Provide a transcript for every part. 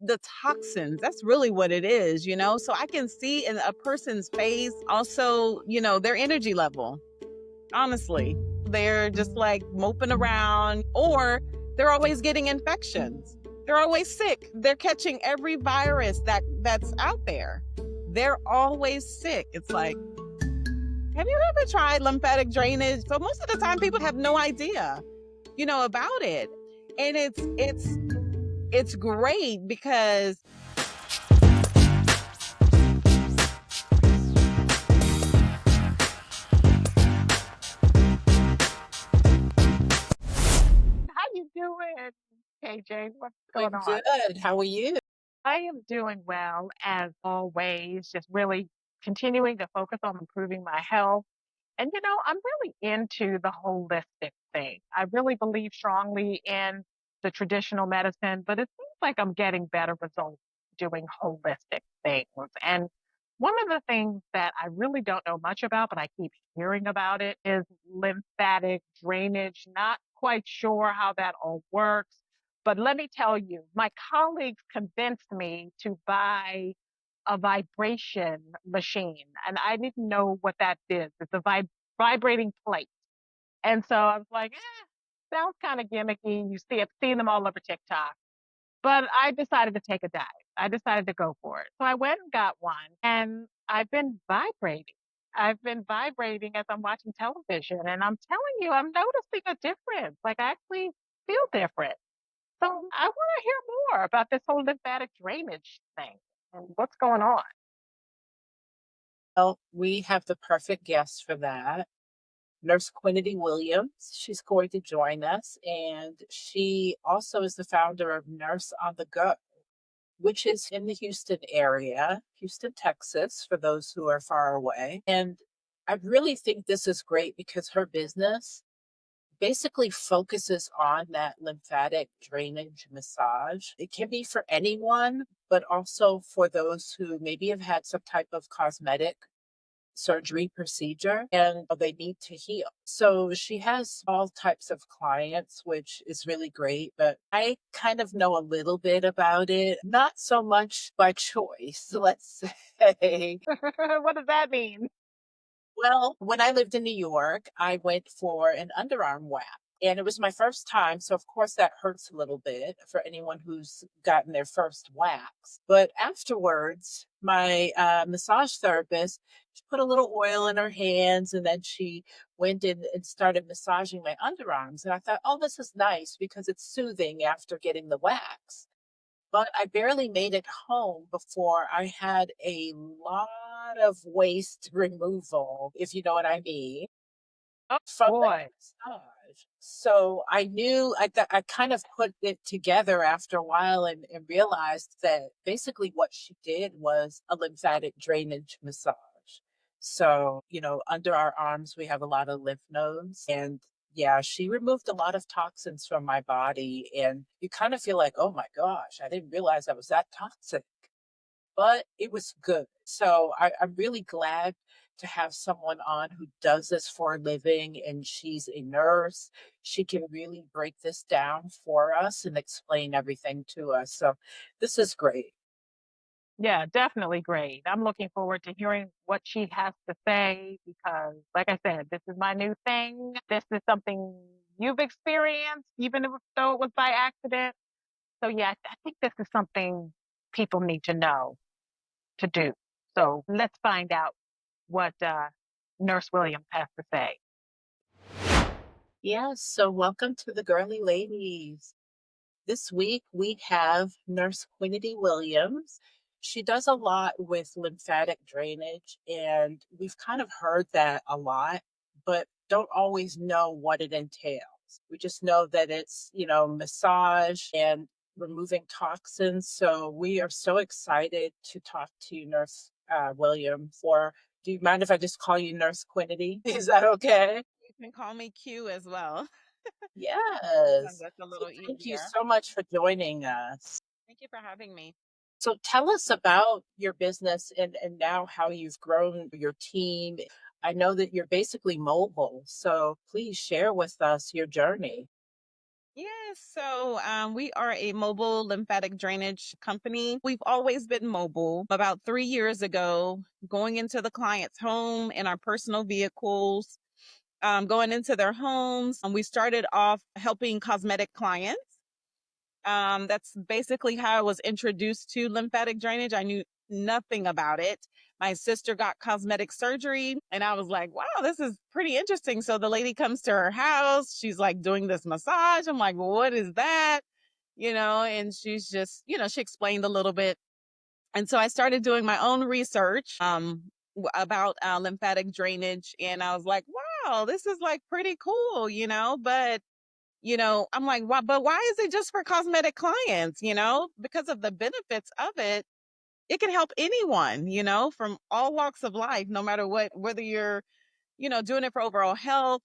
the toxins. That's really what it is, you know? So I can see in a person's face also, you know, their energy level. Honestly, they're just like moping around or they're always getting infections. They're always sick. They're catching every virus that's out there. They're always sick. It's like, have you ever tried lymphatic drainage? So most of the time people have no idea, you know, about it. And it's great because How you doing, KJ? What's going Doing on? good. How are you? I am doing well as always, just really continuing to focus on improving my health. And I'm really into the holistic thing. I really believe strongly in the traditional medicine, but it seems like I'm getting better results doing holistic things. And one of the things that I really don't know much about, but I keep hearing about it, is lymphatic drainage. Not quite sure how that all works. But let me tell you, my colleagues convinced me to buy a vibration machine, and I didn't know what that is. It's a vibrating plate. And so I was like, sounds kind of gimmicky. I've seen them all over TikTok. But I decided to take a dive. I decided to go for it. So I went and got one, and I've been vibrating. I've been vibrating as I'm watching television, and I'm telling you, I'm noticing a difference. Like I actually feel different. So I want to hear more about this whole lymphatic drainage thing and what's going on. Well, we have the perfect guest for that. Nurse Quinity Williams. She's going to join us, and she also is the founder of Nurse on the Go, which is in the Houston area, Houston, Texas, for those who are far away. And I really think this is great because her business basically focuses on that lymphatic drainage massage. It can be for anyone, but also for those who maybe have had some type of cosmetic surgery procedure and they need to heal. So she has all types of clients, which is really great. But I kind of know a little bit about it, not so much by choice, let's say. What does that mean? Well, when I lived in New York, I went for an underarm wax. And it was my first time. So, of course, that hurts a little bit for anyone who's gotten their first wax. But afterwards, my massage therapist, she put a little oil in her hands and then she went in and started massaging my underarms. And I thought, oh, this is nice because it's soothing after getting the wax. But I barely made it home before I had a lot of waste removal, if you know what I mean, Oh from that boy. massage. So I knew I kind of put it together after a while and realized that basically what she did was a lymphatic drainage massage. So, under our arms, we have a lot of lymph nodes. And yeah, she removed a lot of toxins from my body. And you kind of feel like, oh my gosh, I didn't realize I was that toxic, but it was good. So I'm really glad to have someone on who does this for a living and she's a nurse. She can really break this down for us and explain everything to us. So this is great. Yeah, definitely great. I'm looking forward to hearing what she has to say because, like I said, this is my new thing. This is something you've experienced, even though it was by accident. So, yeah, I think this is something people need to know to do. So, let's find out what Nurse Williams has to say. Yes. So welcome to the Girlie Ladies. This week we have Nurse Quinity Williams. She does a lot with lymphatic drainage, and we've kind of heard that a lot, but don't always know what it entails. We just know that it's, massage and removing toxins. So we are so excited to talk to you, Nurse Williams. Or do you mind if I just call you Nurse Quinity? Is that okay? you can call me Q as well. Sometimes Yes. that's a So little thank you easier. so much for joining us. Thank you for having me. So tell us about your business and now how you've grown your team. I know that you're basically mobile, so please share with us your journey. Yes, so we are a mobile lymphatic drainage company. We've always been mobile. About 3 years ago, going into the client's home in our personal vehicles, going into their homes. We started off helping cosmetic clients. That's basically how I was introduced to lymphatic drainage. I knew nothing about it. My sister got cosmetic surgery, and I was like, wow, this is pretty interesting. So the lady comes to her house. She's like doing this massage. I'm like, well, what is that? And she's just, she explained a little bit. And so I started doing my own research about lymphatic drainage. And I was like, wow, this is like pretty cool. But I'm like, why, but why is it just for cosmetic clients? Because of the benefits of it, it can help anyone, from all walks of life, no matter what, whether you're, doing it for overall health,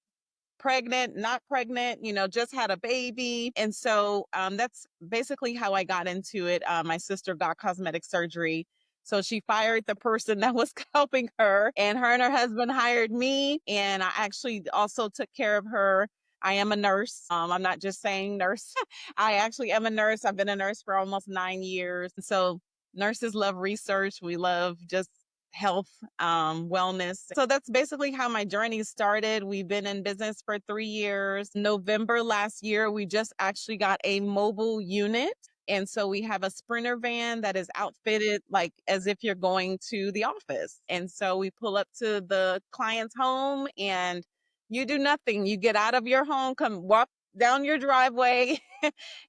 pregnant, not pregnant, just had a baby. And so that's basically how I got into it. My sister got cosmetic surgery. So she fired the person that was helping her, and her husband hired me. And I actually also took care of her. I am a nurse. I'm not just saying nurse. I actually am a nurse. I've been a nurse for almost 9 years. So nurses love research. We love just health, wellness. So that's basically how my journey started. We've been in business for 3 years. November last year, we just actually got a mobile unit. And so we have a sprinter van that is outfitted like as if you're going to the office. And so we pull up to the client's home and you do nothing. You get out of your home, come walk down your driveway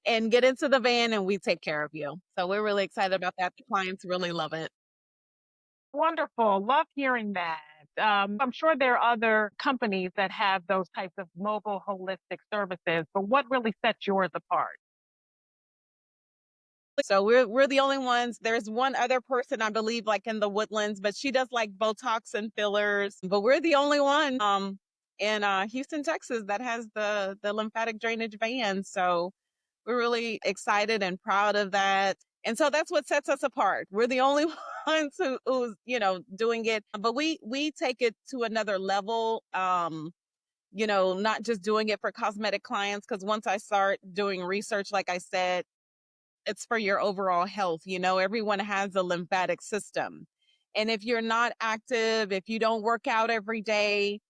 and get into the van and we take care of you. So we're really excited about that. The clients really love it. Wonderful. Love hearing that. I'm sure there are other companies that have those types of mobile holistic services, but what really sets yours apart? So we're the only ones. There's one other person I believe like in the Woodlands, but she does like Botox and fillers. But we're the only one in Houston, Texas that has the lymphatic drainage van. So we're really excited and proud of that. And so that's what sets us apart. We're the only ones who's, doing it. But we take it to another level. Not just doing it for cosmetic clients, because once I start doing research, like I said, it's for your overall health. Everyone has a lymphatic system. And if you're not active, if you don't work out every day,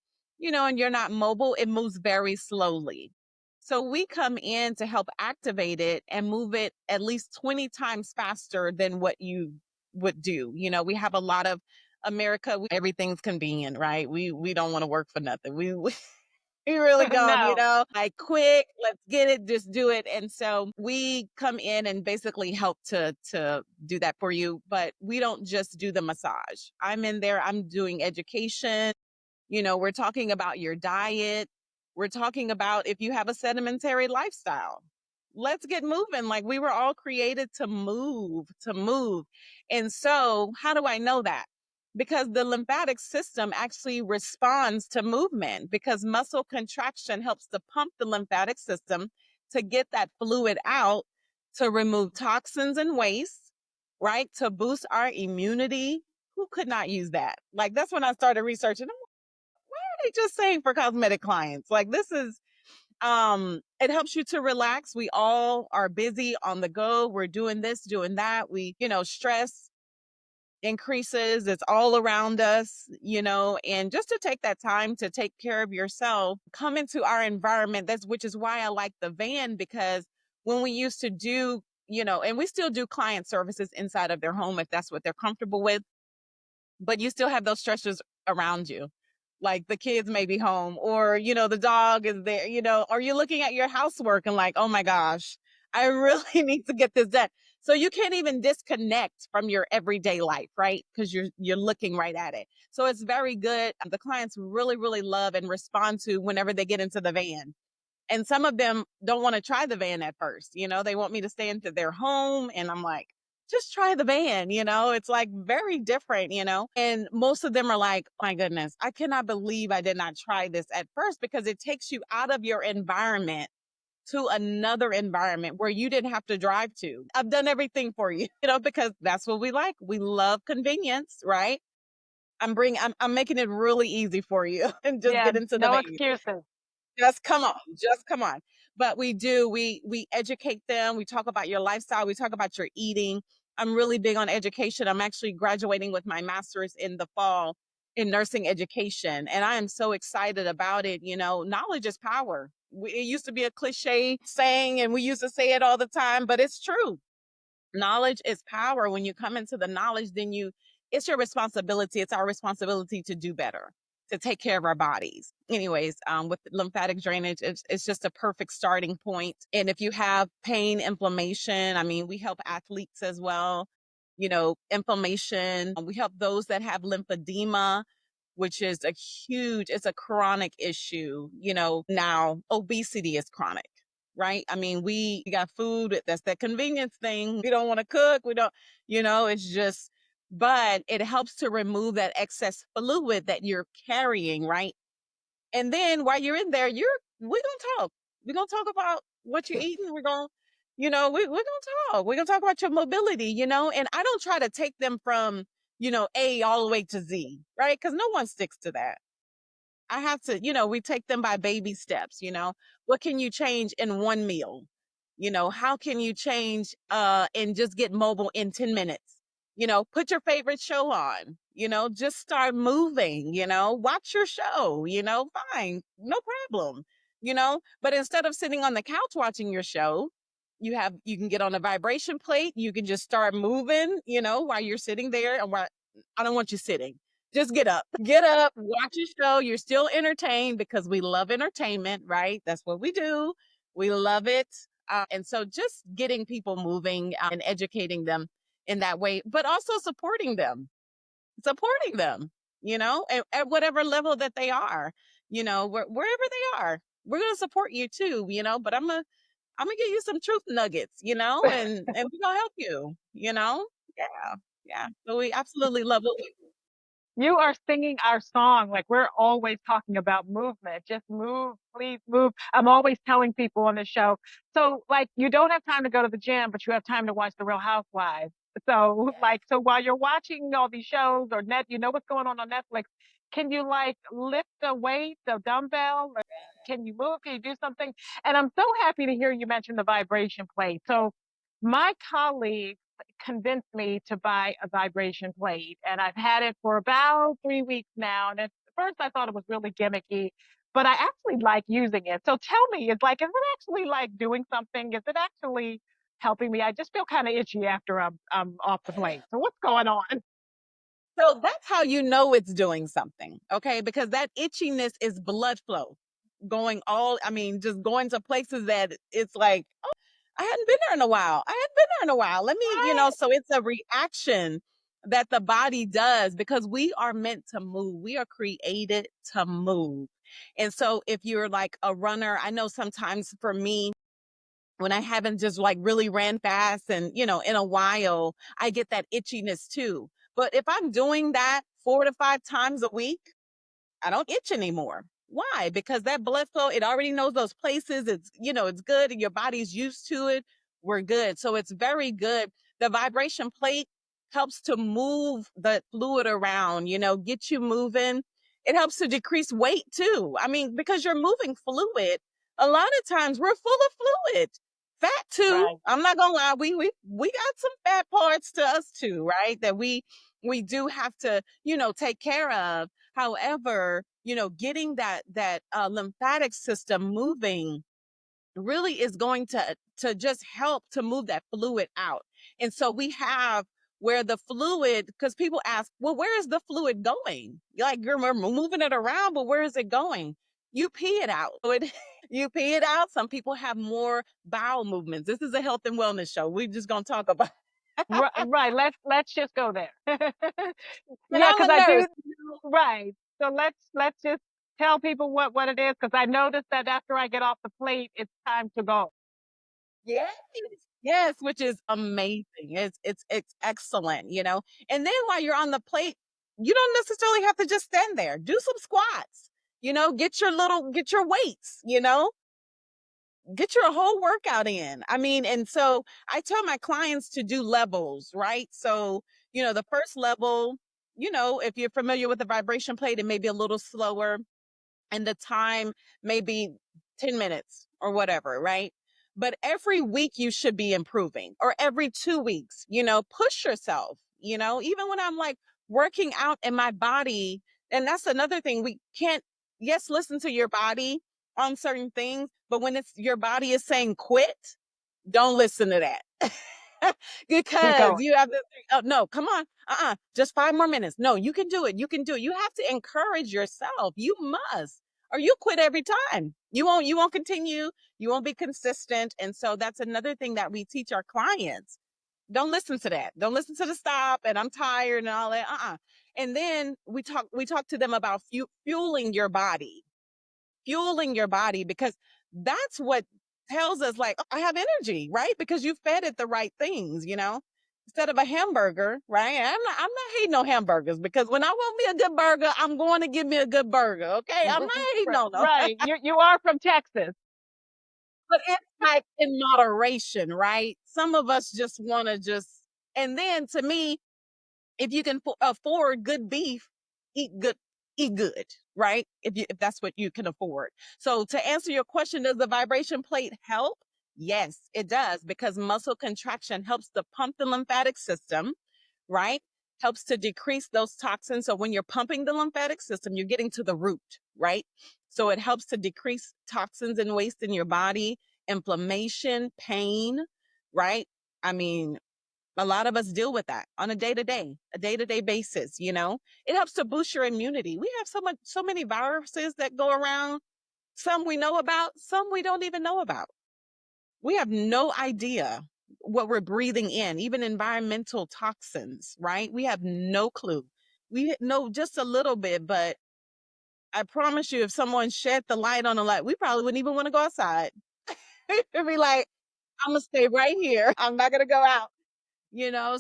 and you're not mobile, it moves very slowly. So we come in to help activate it and move it at least 20 times faster than what you would do. We have a lot of America, everything's convenient, right? We don't want to work for nothing. We really don't, No. like quick, let's get it, just do it. And so we come in and basically help to do that for you, but we don't just do the massage. I'm in there, I'm doing education. We're talking about your diet. We're talking about if you have a sedentary lifestyle. Let's get moving. Like we were all created to move, to move. And so, how do I know that? Because the lymphatic system actually responds to movement because muscle contraction helps to pump the lymphatic system to get that fluid out, to remove toxins and waste, right? To boost our immunity. Who could not use that? Like that's when I started researching they just saying for cosmetic clients. Like this is it helps you to relax. We all are busy on the go. We're doing this, doing that. Stress increases. It's all around us, and just to take that time to take care of yourself, come into our environment. That's which is why I like the van because when we used to do, and we still do client services inside of their home if that's what they're comfortable with, but you still have those stressors around you. Like the kids may be home or, the dog is there, or you're looking at your housework and like, oh my gosh, I really need to get this done. So you can't even disconnect from your everyday life, right? Because you're looking right at it. So it's very good. The clients really, really love and respond to whenever they get into the van. And some of them don't want to try the van at first. They want me to stay into their home. And I'm like, just try the van. It's like very different. And most of them are like, oh my goodness, I cannot believe I did not try this at first because it takes you out of your environment to another environment where you didn't have to drive to. I've done everything for you, because that's what we like. We love convenience, right? I'm making it really easy for you and just Yeah, get into the no van. excuses. Just come on. Just come on. But we educate them. We talk about your lifestyle. We talk about your eating. I'm really big on education. I'm actually graduating with my master's in the fall in nursing education. And I am so excited about it. You know, knowledge is power. It used to be a cliche saying, and we used to say it all the time, but it's true. Knowledge is power. When you come into the knowledge, then it's your responsibility. It's our responsibility to do better, to take care of our bodies. Anyways, with lymphatic drainage, it's just a perfect starting point. And if you have pain, inflammation, I mean, we help athletes as well. You know, inflammation. We help those that have lymphedema, which is it's a chronic issue. You know, now obesity is chronic, right? I mean, we got food, that's that convenience thing. We don't want to cook. We don't, it's just, but it helps to remove that excess fluid that you're carrying, right? And then while you're in there, we're gonna talk. We're gonna talk about what you're eating. We're gonna, we're gonna talk. We're gonna talk about your mobility, and I don't try to take them from, A all the way to Z, right? Because no one sticks to that. I have to, we take them by baby steps, what can you change in one meal? How can you change and just get mobile in 10 minutes? Put your favorite show on, just start moving, watch your show, fine, no problem, but instead of sitting on the couch watching your show, you can get on a vibration plate, you can just start moving, while you're sitting there. And while, I don't want you sitting, just get up, watch a show. You're still entertained because we love entertainment, right? That's what we do. We love it. And so just getting people moving and educating them in that way, but also supporting them, at whatever level that they are, wherever they are, we're going to support you too, but I'm going to give you some truth nuggets, and we're going to help you, Yeah. Yeah. So we absolutely love it. You are singing our song. Like we're always talking about movement. Just move, please move. I'm always telling people on the show. So like you don't have time to go to the gym, but you have time to watch The Real Housewives. So like so while you're watching all these shows or you know what's going on Netflix, can you like lift a weight, a dumbbell? Or can you move? Can you do something? And I'm so happy to hear you mention the vibration plate. So my colleague convinced me to buy a vibration plate. And I've had it for about 3 weeks now. And at first I thought it was really gimmicky, but I actually like using it. So tell me, is it actually like doing something? Is it actually helping me? I just feel kind of itchy after I'm off the plate. So what's going on? So that's how you know it's doing something, okay? Because that itchiness is blood flow I mean, just going to places that it's like, oh, I hadn't been there in a while. I hadn't been there in a while. Let me, Right. so it's a reaction that the body does because we are meant to move. We are created to move. And so if you're like a runner, I know sometimes for me, when I haven't just like really ran fast and, in a while, I get that itchiness too. But if I'm doing that 4 to 5 times a week, I don't itch anymore. Why? Because that blood flow, it already knows those places. It's good and your body's used to it. We're good. So it's very good. The vibration plate helps to move the fluid around, get you moving. It helps to decrease weight too. I mean, because you're moving fluid, a lot of times we're full of fluid. Fat too. Right. I'm not gonna lie. We got some fat parts to us too, right? That we do have to, take care of. However, getting that lymphatic system moving really is going to just help to move that fluid out. And so we have where the fluid, because people ask, well, where is the fluid going? Like you're moving it around, but where is it going? You pee it out. You pee it out. Some people have more bowel movements. This is a health and wellness show. We're just gonna talk about. Right. Let's just go there. And Yeah, I'm because a I nurse. do. Right. So let's just tell people what it is because I noticed that after I get off the plate, it's time to go. Yes. Yes, which is amazing. It's excellent, And then while you're on the plate, you don't necessarily have to just stand there. Do some squats. Get your weights, get your whole workout in. I mean, and so I tell my clients to do levels, right? So, the first level, if you're familiar with the vibration plate, it may be a little slower and the time may be 10 minutes or whatever, right? But every week you should be improving, or every 2 weeks, push yourself, even when I'm like working out in my body. And that's another thing. We can't, yes, listen to your body on certain things, but when it's your body is saying quit, don't listen to that. Keep Because going. you have this, oh no, come on, just 5 more minutes. No, you can do it. You can do it. You have to encourage yourself. You must, or you quit every time. You won't continue. You won't be consistent. And so that's another thing that we teach our clients. Don't listen to that. Don't listen to the stop and I'm tired and all that. And then we talk to them about fueling your body, because that's what tells us, like, oh, I have energy, right? Because you fed it the right things, instead of a hamburger, right? I'm not hating on hamburgers, because when I want me a good burger, I'm going to give me a good burger. Okay. I'm not hating Right, on them. right. You are from Texas. But it's like in moderation, right? Some of us just want to and then to me, if you can afford good beef, eat good, eat good, right? If that's what you can afford. So to answer your question, does the vibration plate help? Yes, it does, because muscle contraction helps to pump the lymphatic system, right? Helps to decrease those toxins. So when you're pumping the lymphatic system, you're getting to the root, right? So it helps to decrease toxins and waste in your body, inflammation, pain, right? I mean, a lot of us deal with that on a day-to-day basis, It helps to boost your immunity. We have so many viruses that go around. Some we know about, some we don't even know about. We have no idea what we're breathing in, even environmental toxins, right? We have no clue. We know just a little bit, but I promise you, if someone shed the light on the light, we probably wouldn't even want to go outside. We'd be like, I'm going to stay right here. I'm not going to go out.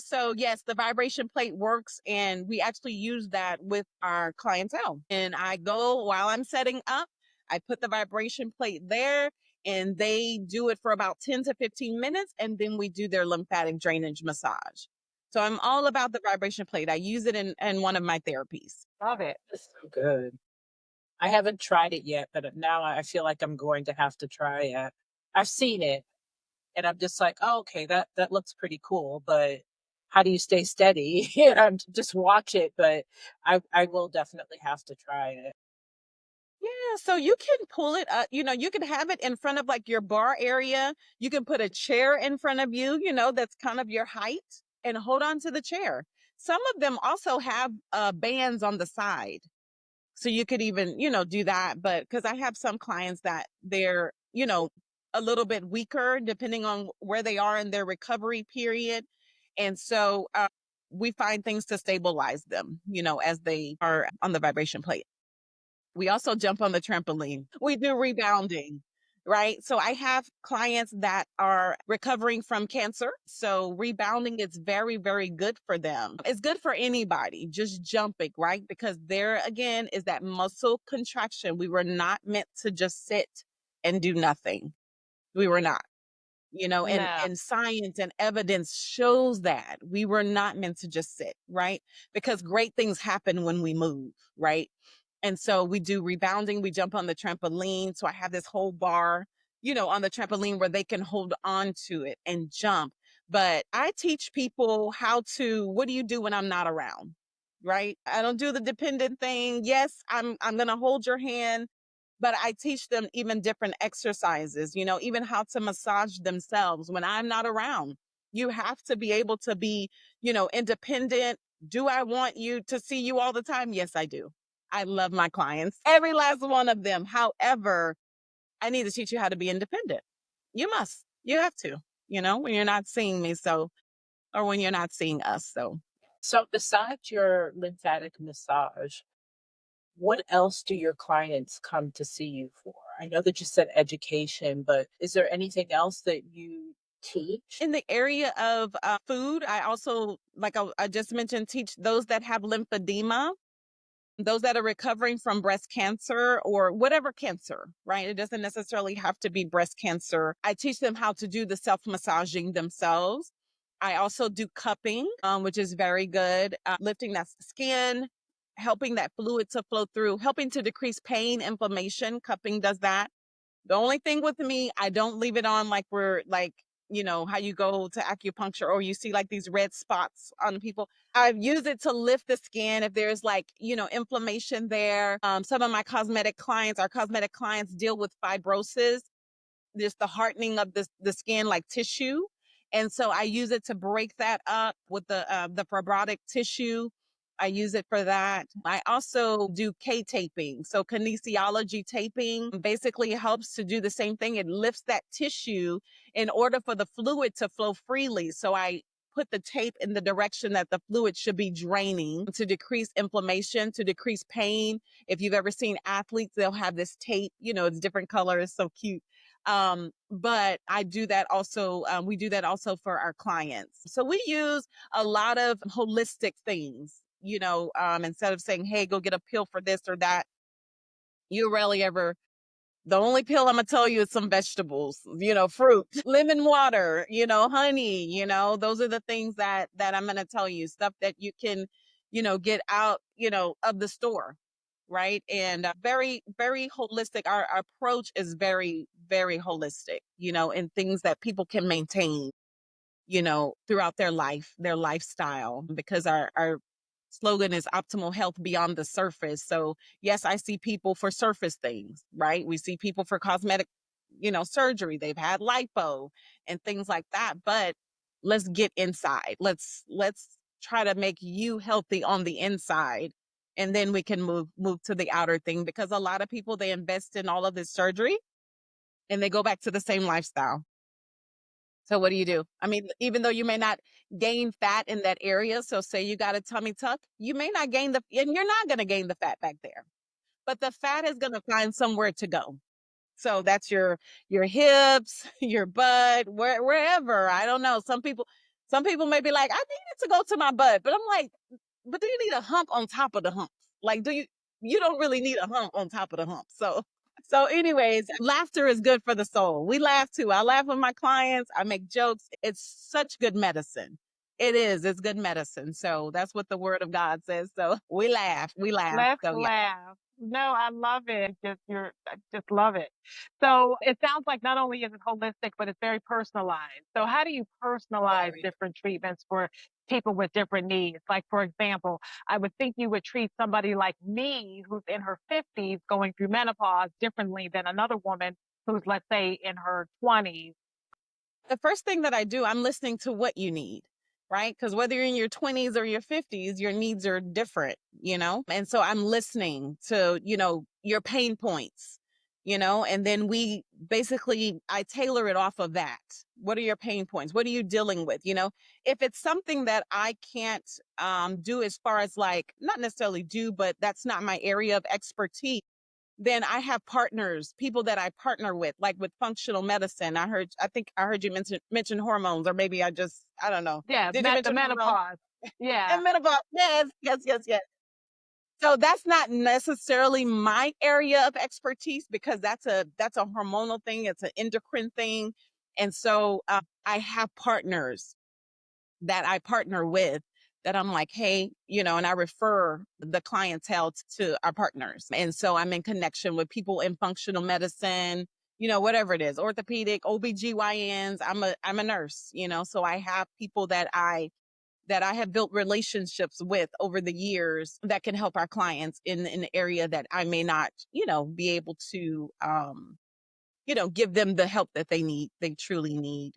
So yes, the vibration plate works, and we actually use that with our clientele. And I go while I'm setting up, I put the vibration plate there, and they do it for about 10 to 15 minutes, and then we do their lymphatic drainage massage. So I'm all about the vibration plate. I use it in one of my therapies. Love it. That's so good. I haven't tried it yet, but now I feel like I'm going to have to try it. I've seen it and I'm just like, "Oh, okay, that looks pretty cool, but how do you stay steady?" Just watch it, but I will definitely have to try it. Yeah, so you can pull it up, you can have it in front of like your bar area. You can put a chair in front of you, that's kind of your height, and hold on to the chair. Some of them also have bands on the side. So you could even, do that. But because I have some clients that they're, a little bit weaker depending on where they are in their recovery period. And so we find things to stabilize them, as they are on the vibration plate. We also jump on the trampoline. We do rebounding, right? So I have clients that are recovering from cancer. So rebounding is very, very good for them. It's good for anybody, just jumping, right? Because there again is that muscle contraction. We were not meant to just sit and do nothing. We were not. And No. science and evidence shows that we were not meant to just sit, right? Because great things happen when we move, right? And so we do rebounding, we jump on the trampoline. So I have this whole bar, on the trampoline where they can hold on to it and jump. But I teach people what do you do when I'm not around? Right? I don't do the dependent thing. Yes, I'm going to hold your hand, but I teach them even different exercises, even how to massage themselves when I'm not around. You have to be able to be, independent. Do I want you to see you all the time? Yes, I do. I love my clients, every last one of them. However, I need to teach you how to be independent. You must. You have to, when you're not seeing me. So, or when you're not seeing us. So, So besides your lymphatic massage, what else do your clients come to see you for? I know that you said education, but is there anything else that you teach? in the area of food, I also, like I just mentioned, teach those that have lymphedema, those that are recovering from breast cancer or whatever cancer, right? It doesn't necessarily have to be breast cancer. I teach them how to do the self massaging themselves. I also do cupping, which is very good, lifting that skin, helping that fluid to flow through, helping to decrease pain, inflammation. Cupping does that. The only thing with me, I don't leave it on like we're like, how you go to acupuncture or you see like these red spots on people. I've used it to lift the skin if there's like, inflammation there. Some of my our cosmetic clients deal with fibrosis, just the hardening of the skin like tissue. And so I use it to break that up with the fibrotic tissue. I use it for that. I also do K taping. So kinesiology taping basically helps to do the same thing. It lifts that tissue in order for the fluid to flow freely. So I put the tape in the direction that the fluid should be draining to decrease inflammation, to decrease pain. If you've ever seen athletes, they'll have this tape, it's different colors, so cute. But I do that also. We do that also for our clients. So we use a lot of holistic things, instead of saying, hey, go get a pill for this or that. You rarely ever, the only pill I'm gonna tell you is some vegetables, fruit, lemon water, honey, those are the things that I'm gonna tell you, stuff that you can, get out, of the store. Right. And very, very holistic. Our approach is very, very holistic, in things that people can maintain, throughout their life, their lifestyle, because our slogan is optimal health beyond the surface. So yes, I see people for surface things, right? We see people for cosmetic, surgery. They've had lipo and things like that. But let's get inside. Let's try to make you healthy on the inside. And then we can move to the outer thing, because a lot of people, they invest in all of this surgery and they go back to the same lifestyle. So what do you do? I mean, even though you may not gain fat in that area, so say you got a tummy tuck, you may not gain and you're not going to gain the fat back there, but the fat is going to find somewhere to go. So that's your hips, your butt, wherever. I don't know. Some people may be like, I needed to go to my butt, but I'm like, but do you need a hump on top of the hump? Like, you don't really need a hump on top of the hump. So anyways, laughter is good for the soul. We laugh too. I laugh with my clients. I make jokes. It's such good medicine. It is. It's good medicine. So that's what the word of God says. So we laugh. We laugh. Let's So yeah. laugh. No, I love it. I just love it. So it sounds like not only is it holistic, but it's very personalized. So how do you personalize Very. different treatments for people with different needs? Like, for example, I would think you would treat somebody like me who's in her 50s going through menopause differently than another woman who's, let's say, in her 20s. The first thing that I do, I'm listening to what you need, right? Because whether you're in your 20s or your 50s, your needs are different, And so I'm listening to, your pain points, and then I tailor it off of that. What are your pain points? What are you dealing with? If it's something that I can't do, as far as like, not necessarily do, but that's not my area of expertise, then I have partners, people that I partner with, like with functional medicine. I think I heard you mention hormones, or maybe I don't know. Yeah, Did you the mention hormones? menopause. Yeah. And menopause? Yes, yes, yes, yes. So that's not necessarily my area of expertise, because that's a hormonal thing. It's an endocrine thing. And so I have partners that I partner with, that I'm like, hey, and I refer the clientele to our partners. And so I'm in connection with people in functional medicine, whatever it is, orthopedic, OBGYNs. I'm a nurse, so I have people that I have built relationships with over the years that can help our clients in an area that I may not, be able to give them the help that they truly need.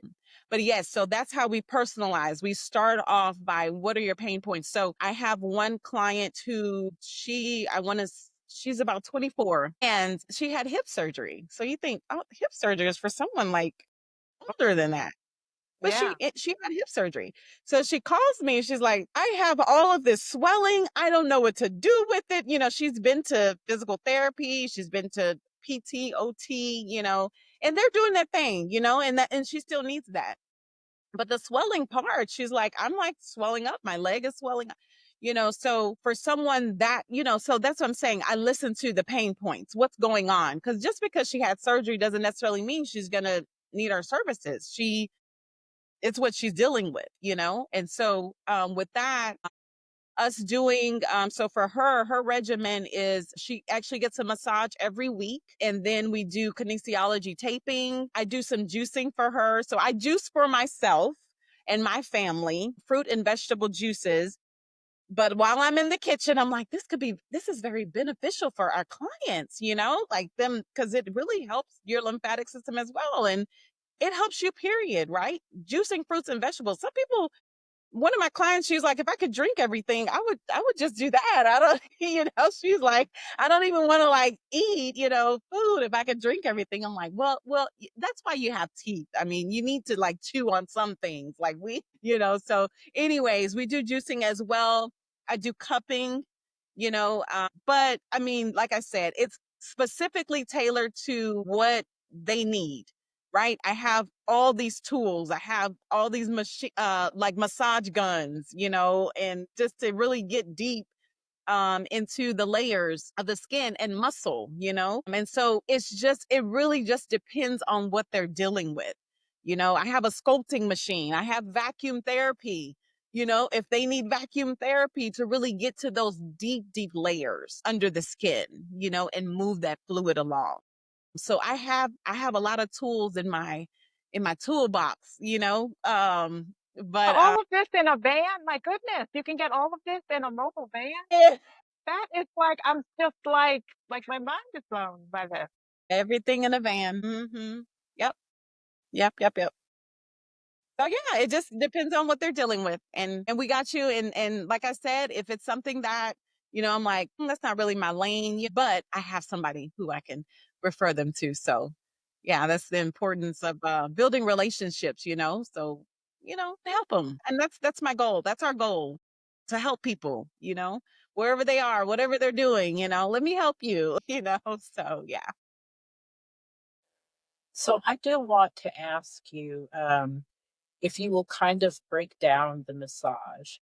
But yes, so that's how we personalize. We start off by, what are your pain points? So I have one client who she's about 24, and she had hip surgery. So you think, oh, hip surgery is for someone like older than that. But Yeah. she had hip surgery. So she calls me and she's like, I have all of this swelling. I don't know what to do with it. She's been to physical therapy, she's been to PT, OT, and they're doing their thing, and she still needs that. But the swelling part, she's like, I'm like swelling up. My leg is swelling up. So for someone that, so that's what I'm saying. I listen to the pain points, what's going on. Because just because she had surgery doesn't necessarily mean she's going to need our services. It's what she's dealing with, And so with that, us doing so for her regimen is she actually gets a massage every week, and then we do kinesiology taping. I do some juicing for her, so I juice for myself and my family, fruit and vegetable juices. But while I'm in the kitchen, I'm like, this is very beneficial for our clients, like them, because it really helps your lymphatic system as well, and it helps you, period, right? Juicing fruits and vegetables. Some people, one of my clients, she's like, if I could drink everything, I would just do that. I don't, she's like, I don't even want to like eat, food if I could drink everything. I'm like, well, that's why you have teeth. I mean, you need to like chew on some things like so anyways, we do juicing as well. I do cupping, but I mean, like I said, it's specifically tailored to what they need, right? I have all these tools. I have all these like massage guns, and just to really get deep into the layers of the skin and muscle, And so it really just depends on what they're dealing with. I have a sculpting machine. I have vacuum therapy. If they need vacuum therapy to really get to those deep, deep layers under the skin, and move that fluid along. So I have a lot of tools in my toolbox, but All of this in a van? My goodness, you can get all of this in a mobile van? eh, That is like, I'm just like my mind is blown by this. everything in a van. Yep. Yep, yep, yep. So yeah, it just depends on what they're dealing with. And we got you. And like I said, if it's something that, I'm like, that's not really my lane, but I have somebody who I can refer them to. So yeah, that's the importance of building relationships, So, help them. And that's my goal. That's our goal, to help people, wherever they are, whatever they're doing, let me help you, So yeah. So I do want to ask you if you will kind of break down the massage.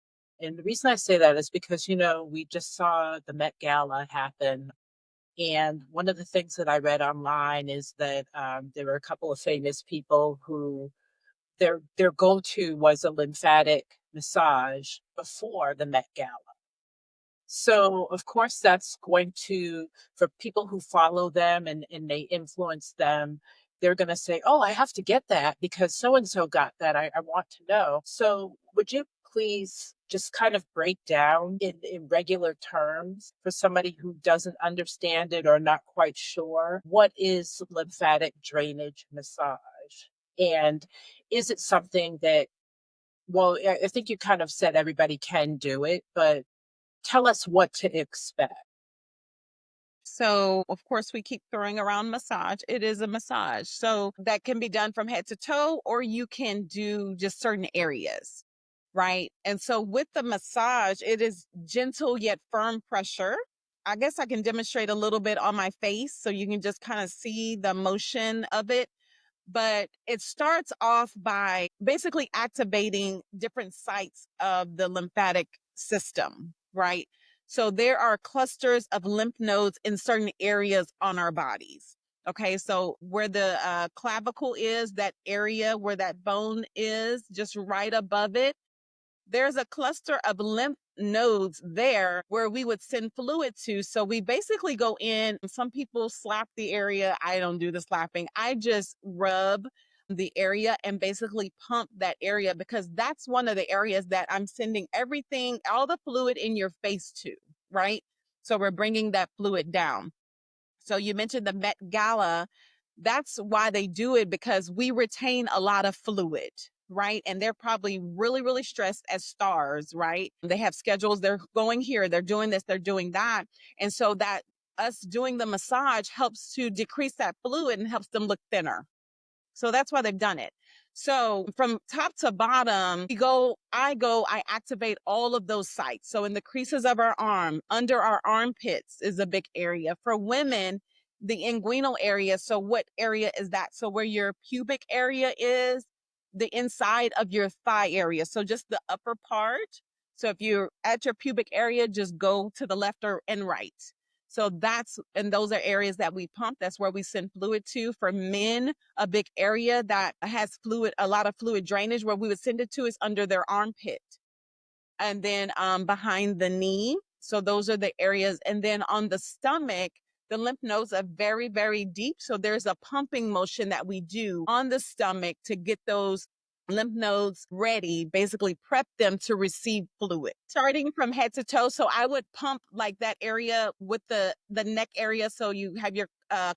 And the reason I say that is because, we just saw the Met Gala happen. And one of the things that I read online is that there were a couple of famous people who their go-to was a lymphatic massage before the Met Gala. So, of course, that's going to, for people who follow them and they influence them, they're going to say, oh, I have to get that because so and so got that. I want to know. So, would you please just kind of break down in regular terms for somebody who doesn't understand it or not quite sure what is lymphatic drainage massage? And is it something that, well, I think you kind of said everybody can do it, but tell us what to expect. So, of course, we keep throwing around massage. It is a massage. So, that can be done from head to toe, or you can do just certain areas, right? And so, with the massage, it is gentle yet firm pressure. I guess I can demonstrate a little bit on my face so you can just kind of see the motion of it. But it starts off by basically activating different sites of the lymphatic system, right? So there are clusters of lymph nodes in certain areas on our bodies. Okay, so where the clavicle is, that area where that bone is, just right above it, there's a cluster of lymph nodes there where we would send fluid to. So we basically go in. Some people slap the area. I don't do the slapping. I just rub the area and basically pump that area, because that's one of the areas that I'm sending everything, all the fluid in your face to, right? So we're bringing that fluid down. So you mentioned the Met Gala. That's why they do it, because we retain a lot of fluid, right? And they're probably really, really stressed as stars, right? They have schedules. They're going here, they're doing this, they're doing that. And so that us doing the massage helps to decrease that fluid and helps them look thinner. So that's why they've done it. So from top to bottom, I activate all of those sites. So in the creases of our arm, under our armpits is a big area. For women, the inguinal area. So what area is that? So where your pubic area is, the inside of your thigh area. So just the upper part. So if you're at your pubic area, just go to the left or and right. So and those are areas that we pump. That's where we send fluid to. For men, a big area that has fluid, a lot of fluid drainage, where we would send it to is under their armpit. and then behind the knee. So those are the areas. And then on the stomach, the lymph nodes are very, very deep. So there's a pumping motion that we do on the stomach to get those lymph nodes ready, basically prep them to receive fluid, starting from head to toe. So I would pump like that area with the neck area. So you have your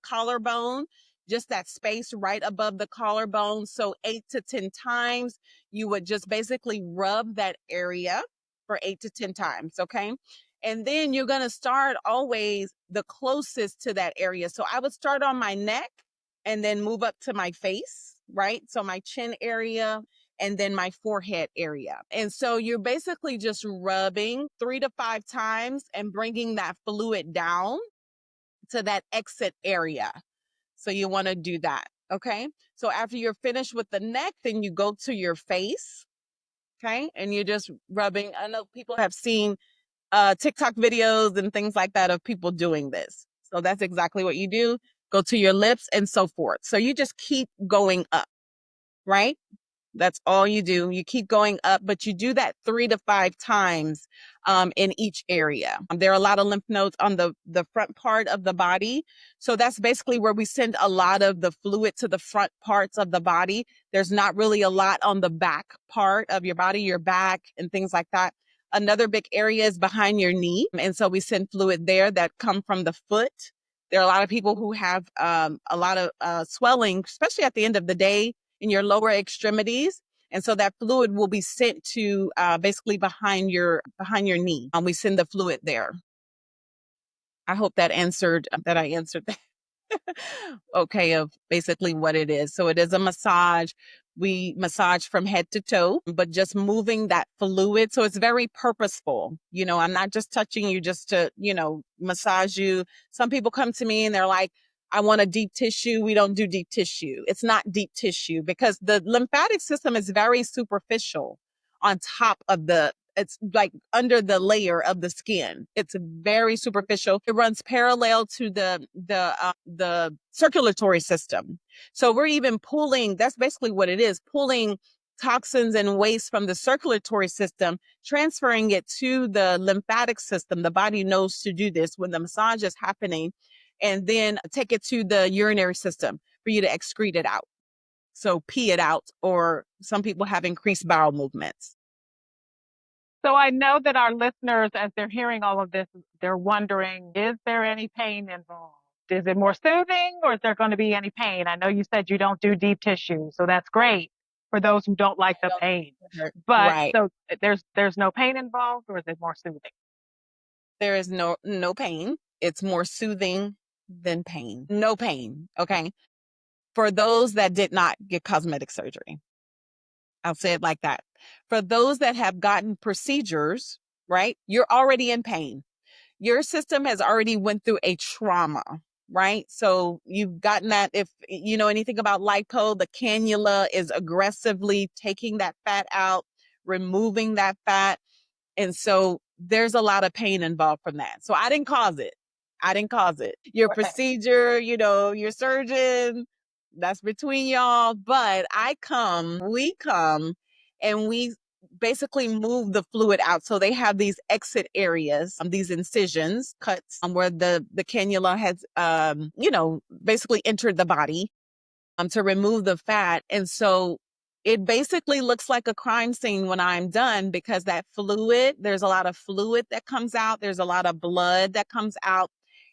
collarbone, just that space right above the collarbone. So 8 to 10 times, you would just basically rub that area for 8 to 10 times. Okay. And then you're going to start always the closest to that area. So I would start on my neck and then move up to my face, right? So my chin area and then my forehead area. And so you're basically just rubbing 3 to 5 times and bringing that fluid down to that exit area. So you want to do that. Okay. So after you're finished with the neck, then you go to your face. Okay. And you're just rubbing. I know people have seen TikTok videos and things like that of people doing this. So that's exactly what you do. Go to your lips and so forth. So you just keep going up, right? That's all you do. You keep going up, but you do that 3 to 5 times in each area. There are a lot of lymph nodes on the front part of the body. So that's basically where we send a lot of the fluid to the front parts of the body. There's not really a lot on the back part of your body, your back and things like that. Another big area is behind your knee. And so we send fluid there that come from the foot. There are a lot of people who have a lot of swelling, especially at the end of the day, in your lower extremities. And so that fluid will be sent to basically behind your knee. We send the fluid there. I hope that I answered that. Okay, of basically what it is. So it is a massage. We massage from head to toe, but just moving that fluid. So it's very purposeful. I'm not just touching you just to, massage you. Some people come to me and they're like, I want a deep tissue. We don't do deep tissue. It's not deep tissue because the lymphatic system is very superficial on top of it's like under the layer of the skin. It's very superficial. It runs parallel to the circulatory system. So we're even pulling, that's basically what it is, pulling toxins and waste from the circulatory system, transferring it to the lymphatic system. The body knows to do this when the massage is happening, and then take it to the urinary system for you to excrete it out. So pee it out, or some people have increased bowel movements. So I know that our listeners, as they're hearing all of this, they're wondering, is there any pain involved? Is it more soothing or is there going to be any pain? I know you said you don't do deep tissue, so that's great for those who don't like the pain. But Right. so there's no pain involved, or is it more soothing? There is no pain. It's more soothing than pain. No pain. Okay. For those that did not get cosmetic surgery, I'll say it like that. For those that have gotten procedures, right? You're already in pain. Your system has already went through a trauma, right? So you've gotten that. If you know anything about lipo, the cannula is aggressively taking that fat out, removing that fat. And so there's a lot of pain involved from that. So I didn't cause it. Your procedure, your surgeon, that's between y'all. But we come, and we basically move the fluid out. So they have these exit areas, these incisions, cuts, where the cannula has, basically entered the body to remove the fat. And so it basically looks like a crime scene when I'm done, because that fluid, there's a lot of fluid that comes out. There's a lot of blood that comes out.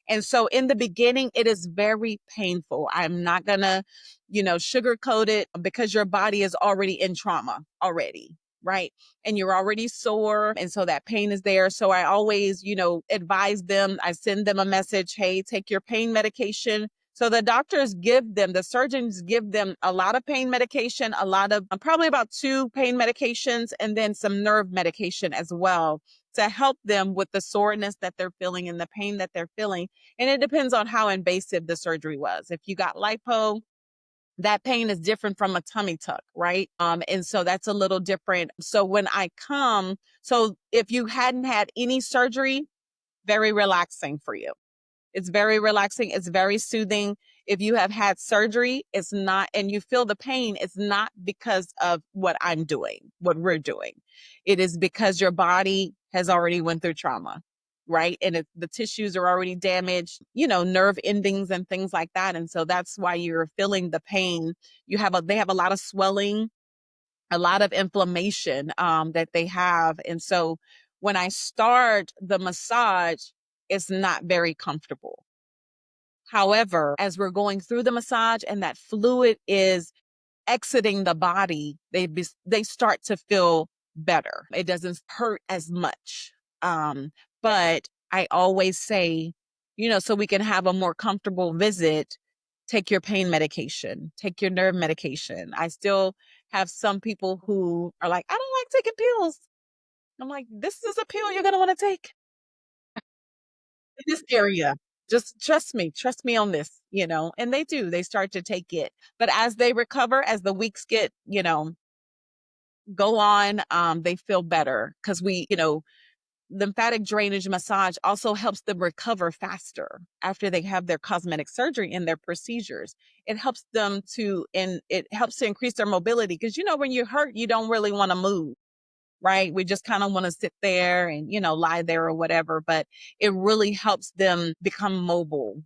And so in the beginning, it is very painful. I'm not going to, sugarcoat it, because your body is already in trauma already. Right. And you're already sore. And so that pain is there. So I always, advise them. I send them a message. Hey, take your pain medication. So the the surgeons give them a lot of pain medication, probably about 2 pain medications, and then some nerve medication as well, to help them with the soreness that they're feeling and the pain that they're feeling. And it depends on how invasive the surgery was. If you got lipo, that pain is different from a tummy tuck, right? And so that's a little different. So when I come, so if you hadn't had any surgery, very relaxing for you. It's very relaxing. It's very soothing. If you have had surgery, it's not, and you feel the pain, it's not because of what I'm doing, what we're doing. It is because your body has already went through trauma, right? And the tissues are already damaged, nerve endings and things like that. And so that's why you're feeling the pain. They have a lot of swelling, a lot of inflammation that they have. And so when I start the massage, it's not very comfortable. However, as we're going through the massage and that fluid is exiting the body, they start to feel better. It doesn't hurt as much. But I always say, so we can have a more comfortable visit, take your pain medication, take your nerve medication. I still have some people who are like, I don't like taking pills. I'm like, this is a pill you're going to want to take in this area. Just trust me on this, and they do, they start to take it. But as they recover, as the weeks go on, they feel better because lymphatic drainage massage also helps them recover faster after they have their cosmetic surgery and their procedures. It helps them and it helps to increase their mobility because, when you're hurt, you don't really want to move, right? We just kind of want to sit there and, lie there or whatever, but it really helps them become mobile,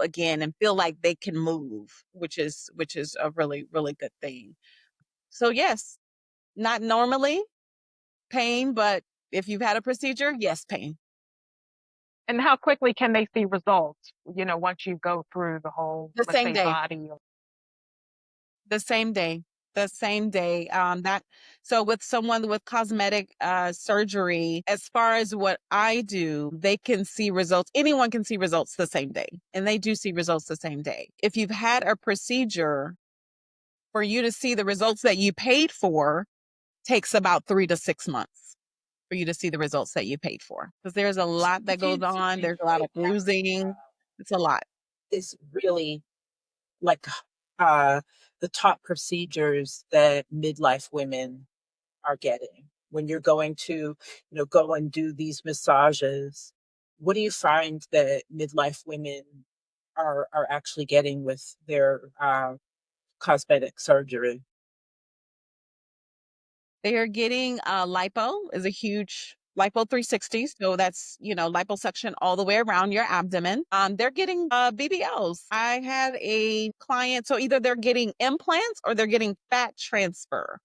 again, and feel like they can move, which is a really, really good thing. So yes, not normally pain, but if you've had a procedure, yes, pain. And how quickly can they see results, once you go through the whole, The let's same say, day. body? The same day. The same day. That so with someone with cosmetic surgery, as far as what I do, they can see results. Anyone can see results the same day, and they do see results the same day. If you've had a procedure, for you to see the results that you paid for, takes about 3 to 6 months for you to see the results that you paid for, because there's a lot that goes Surgery on. There's a lot of right now bruising. It's a lot. is really like uh, the top procedures that midlife women are getting. When you're going to, go and do these massages, what do you find that midlife women are actually getting with their cosmetic surgery? They are getting lipo is a huge lipo 360. So that's, liposuction all the way around your abdomen. They're getting BBLs. I had a client, so either they're getting implants or they're getting fat transfer.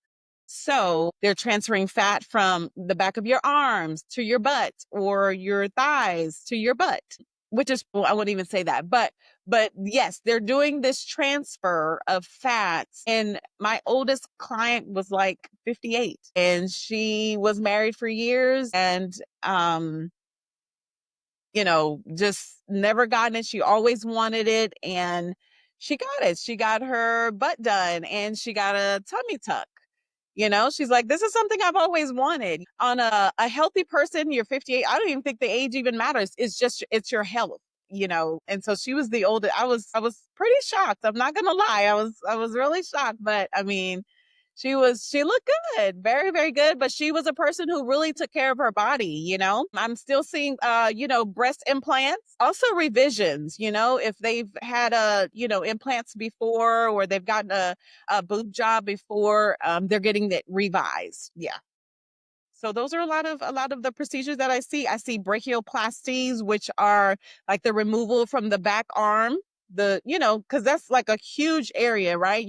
So they're transferring fat from the back of your arms to your butt or your thighs to your butt, which is, well, I wouldn't even say that, but yes, they're doing this transfer of fats. And my oldest client was like 58 and she was married for years and, just never gotten it. She always wanted it and she got it. She got her butt done and she got a tummy tuck. She's like, this is something I've always wanted. On a healthy person, you're 58. I don't even think the age even matters. It's your health, And so she was the oldest. I was pretty shocked. I'm not gonna lie. I was really shocked, but I mean, she looked good, very, very good. But she was a person who really took care of her body. I'm still seeing breast implants, also revisions, if they've had implants before or they've gotten a boob job before, they're getting it revised. Yeah. So those are a lot of the procedures that I see. I see brachioplasties, which are like the removal from the back arm, because that's like a huge area, right?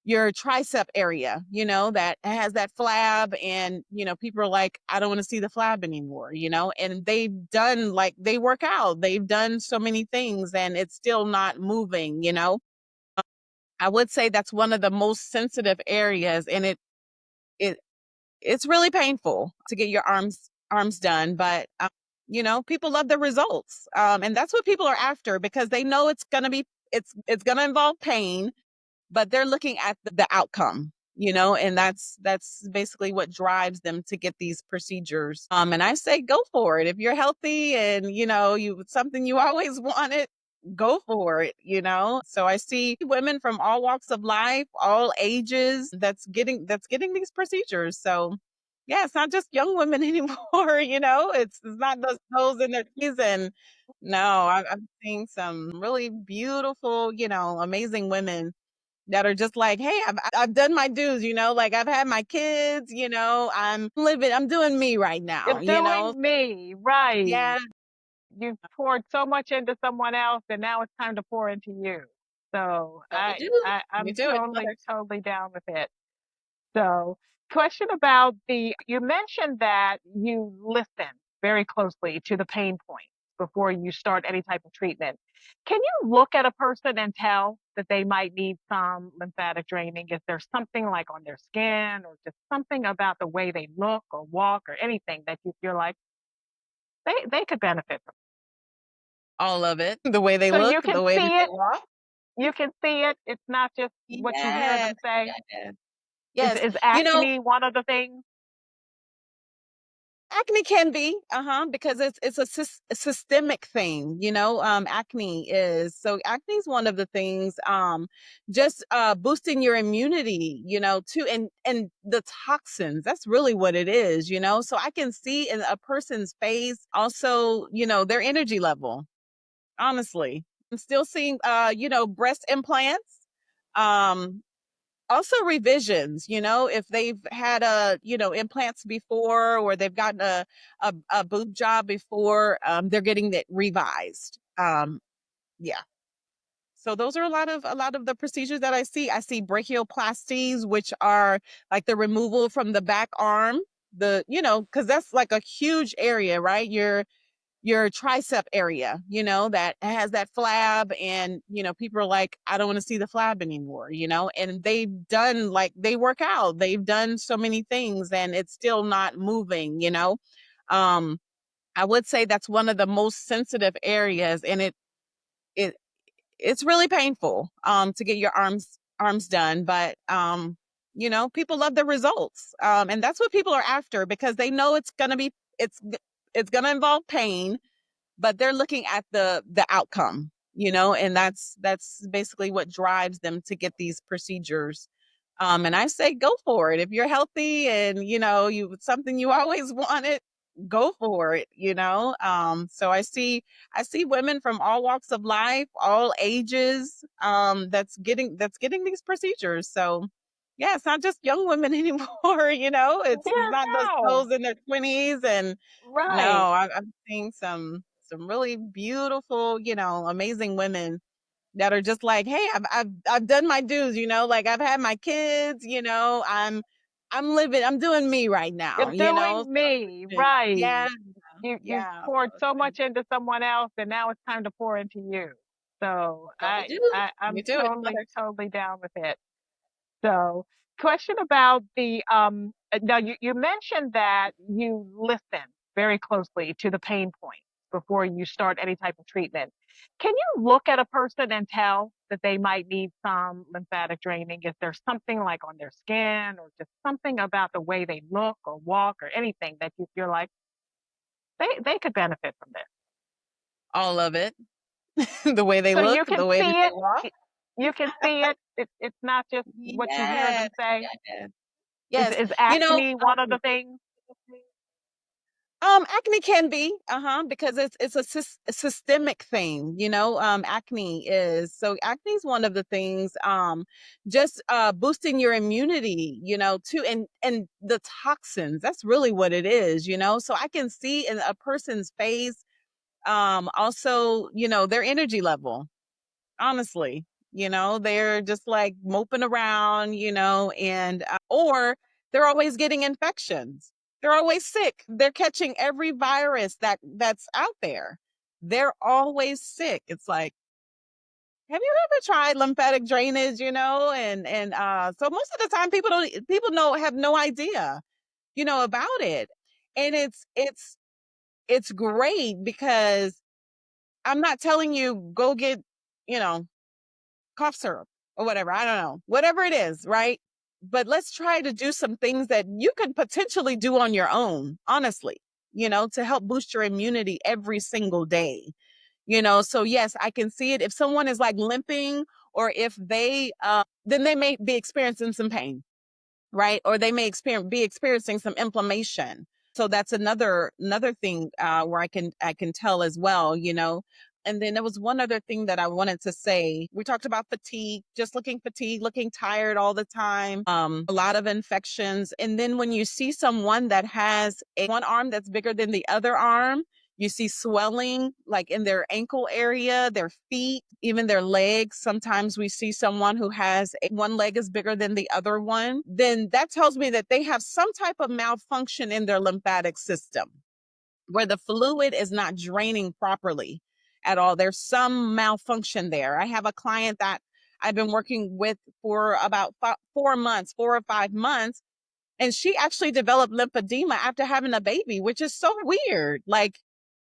Your tricep area, that has that flab and, people are like, I don't want to see the flab anymore, and they work out, they've done so many things and it's still not moving. I would say that's one of the most sensitive areas and it it's really painful to get your arms done, but people love the results. And that's what people are after because they know it's going to involve pain, but they're looking at the outcome, and that's basically what drives them to get these procedures. And I say go for it. If you're healthy and something you always wanted, go for it. So I see women from all walks of life, all ages that's getting these procedures. So Yeah, it's not just young women anymore, it's not those in their twenties. And no, I'm seeing some really beautiful, amazing women that are just like, hey, I've done my dues, like I've had my kids, I'm doing me right You're now. doing me, right. Yeah, You've poured so much into someone else, and now it's time to pour into you. So so we do. We I'm do it totally, together. totally down with it. So, question about you mentioned that you listen very closely to the pain points before you start any type of treatment. Can you look at a person and tell that they might need some lymphatic draining? Is there something like on their skin or just something about the way they look or walk or anything that you're like, they could benefit from? All of it. The way they So look, you can the way that see they it. walk. You can see it. It's not just what you hear Yes, them say. yes, yes. Is You know, acne one of the things? Acne can be, because it's a systemic thing, acne is one of the things, just boosting your immunity, too, and the toxins. That's really what it is, So I can see in a person's face also, their energy level. Honestly, I'm still seeing, breast implants. Um, Also revisions, if they've had implants before, or they've gotten a boob job before, they're getting it revised. Yeah. So those are a lot of the procedures that I see brachioplasties, which are like the removal from the back arm, because that's like a huge area, right? Your tricep area, that has that flab, and people are like, I don't want to see the flab anymore, and they work out, they've done so many things, and it's still not moving. um I would say that's one of the most sensitive areas, and it it's really painful to get your arms done, but people love the results, and that's what people are after, because they know it's going to involve pain, but they're looking at the outcome, and that's basically what drives them to get these procedures. And I say go for it if you're healthy, and you something you always wanted. Go for it. So I see women from all walks of life, all ages, that's getting these procedures. So yeah, it's not just young women anymore. It's Yeah, not no. those in their 20s. And no, Right. I'm seeing some really beautiful, amazing women that are just like, hey, I've done my dues, like I've had my kids, I'm doing me right now, You're doing So me, yeah, right. You've yeah. poured So it's so been, much into someone else, and now it's time to pour into you. So so we do, we I'm do it totally, together. totally down with it. So, question about the now you mentioned that you listen very closely to the pain points before you start any type of treatment. Can you look at a person and tell that they might need some lymphatic draining? Is there something like on their skin or just something about the way they look or walk or anything that you're like, they could benefit from this? All of it. The way they So look, you can the way that see they it. walk. You can see it. It's not just what you hear Yes, them say. yes, yes. Is You know, acne one of the things? Acne can be, because it's a systemic thing, acne is one of the things, just boosting your immunity, too, and the toxins. That's really what it is, So I can see in a person's face, also, their energy level. Honestly, they're just like moping around, and or they're always getting infections. They're always sick. They're catching every virus that's out there. They're always sick. It's like, have you ever tried lymphatic drainage, and so most of the time people know have no idea, about it. And it's great, because I'm not telling you go get, you know, cough syrup or whatever. I don't know, whatever it is, right? But let's try to do some things that you could potentially do on your own, honestly, to help boost your immunity every single day. So yes, I can see it. If someone is like limping, or if then they may be experiencing some pain. right? Or they may be experiencing some inflammation. So that's another thing where I can tell as well, you know. And then there was one other thing that I wanted to say. We talked about fatigue, just looking fatigued, looking tired all the time, a lot of infections. And then when you see someone that has one arm that's bigger than the other arm, you see swelling like in their ankle area, their feet, even their legs. Sometimes we see someone who has one leg is bigger than the other one. Then that tells me that they have some type of malfunction in their lymphatic system where the fluid is not draining properly at all. There's some malfunction there. I have a client that I've been working with for about 4 months, 4 or 5 months, and she actually developed lymphedema after having a baby, which is so weird. Like,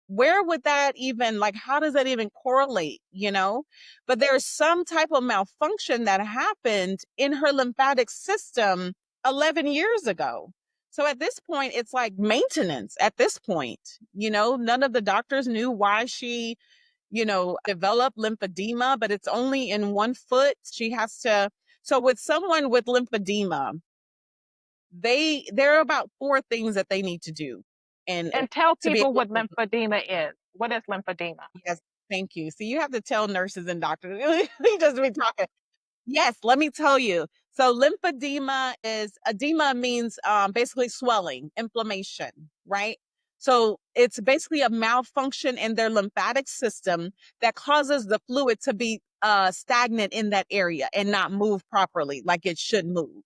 where would that even, like, how does that even correlate, you know? But there's some type of malfunction that happened in her lymphatic system 11 years ago. So at this point, it's like maintenance at this point, you know. None of the doctors knew why she, developed lymphedema, but it's only in one foot. She has to, so with someone with lymphedema, there are about four things that they need to do. And And tell to be people able what to, lymphedema is. What is lymphedema? yes, thank you. So you have to tell nurses and doctors. We just be talking. Yes, let me tell you. So lymphedema is edema means basically swelling, inflammation, right? So it's basically a malfunction in their lymphatic system that causes the fluid to be stagnant in that area and not move properly like it should move.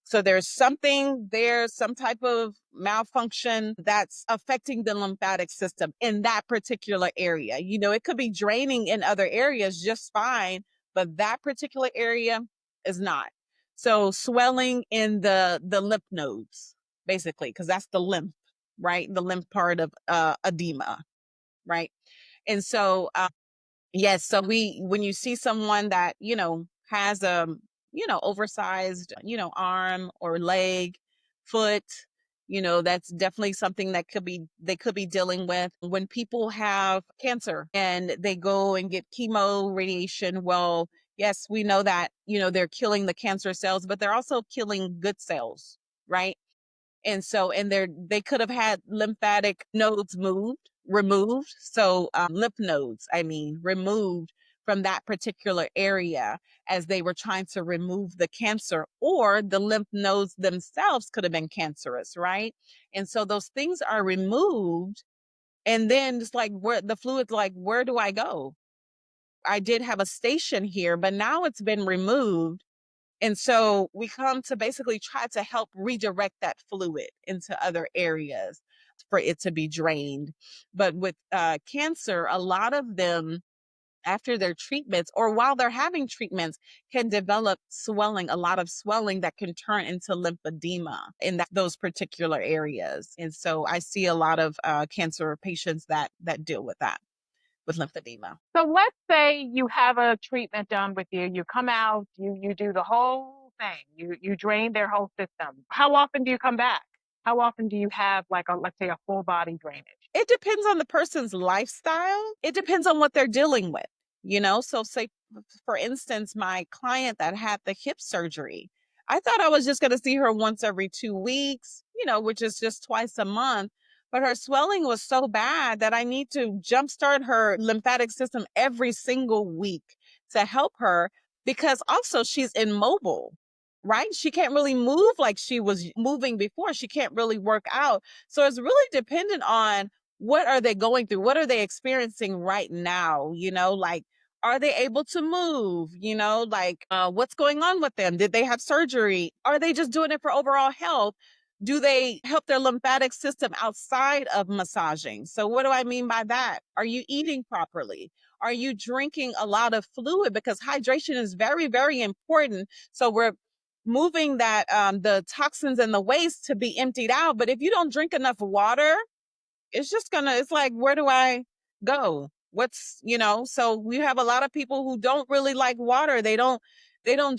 So there's something there, some type of malfunction that's affecting the lymphatic system in that particular area. You know, it could be draining in other areas just fine, but that particular area is not. So swelling in the lymph nodes, basically, because that's the lymph, right? The lymph part of edema, right? And so yes. So when you see someone that, has a, oversized, arm or leg, foot, that's definitely something that they could be dealing with. When people have cancer and they go and get chemo radiation, well, yes, we know that, they're killing the cancer cells, but they're also killing good cells, right? And so, and they could have had lymphatic nodes removed. So, lymph nodes, I mean, removed from that particular area as they were trying to remove the cancer, or the lymph nodes themselves could have been cancerous, right? And so those things are removed. And then it's like, where the fluid's like, where do I go? I did have a station here, but now it's been removed, and so we come to basically try to help redirect that fluid into other areas for it to be drained. But with cancer, a lot of them, after their treatments or while they're having treatments, can develop swelling, a lot of swelling that can turn into lymphedema in those particular areas. And so I see a lot of cancer patients that deal with that, with lymphedema. So let's say you have a treatment done with you. You come out, you do the whole thing. You drain their whole system. How often do you come back? How often do you have like a, let's say, a full body drainage? It depends on the person's lifestyle. It depends on what they're dealing with, you know? So, say, for instance, my client that had the hip surgery, I thought I was just going to see her once every 2 weeks, which is just twice a month. But her swelling was so bad that I need to jumpstart her lymphatic system every single week to help her, because also she's immobile, right? She can't really move like she was moving before. She can't really work out. So it's really dependent on what are they going through? What are they experiencing right now? Like, are they able to move? Like, what's going on with them? Did they have surgery? Are they just doing it for overall health? Do they help their lymphatic system outside of massaging? So what do I mean by that? Are you eating properly? Are you drinking a lot of fluid? Because hydration is very, very important. So we're moving that the toxins and the waste to be emptied out. But if you don't drink enough water, it's like, where do I go? So we have a lot of people who don't really like water. They don't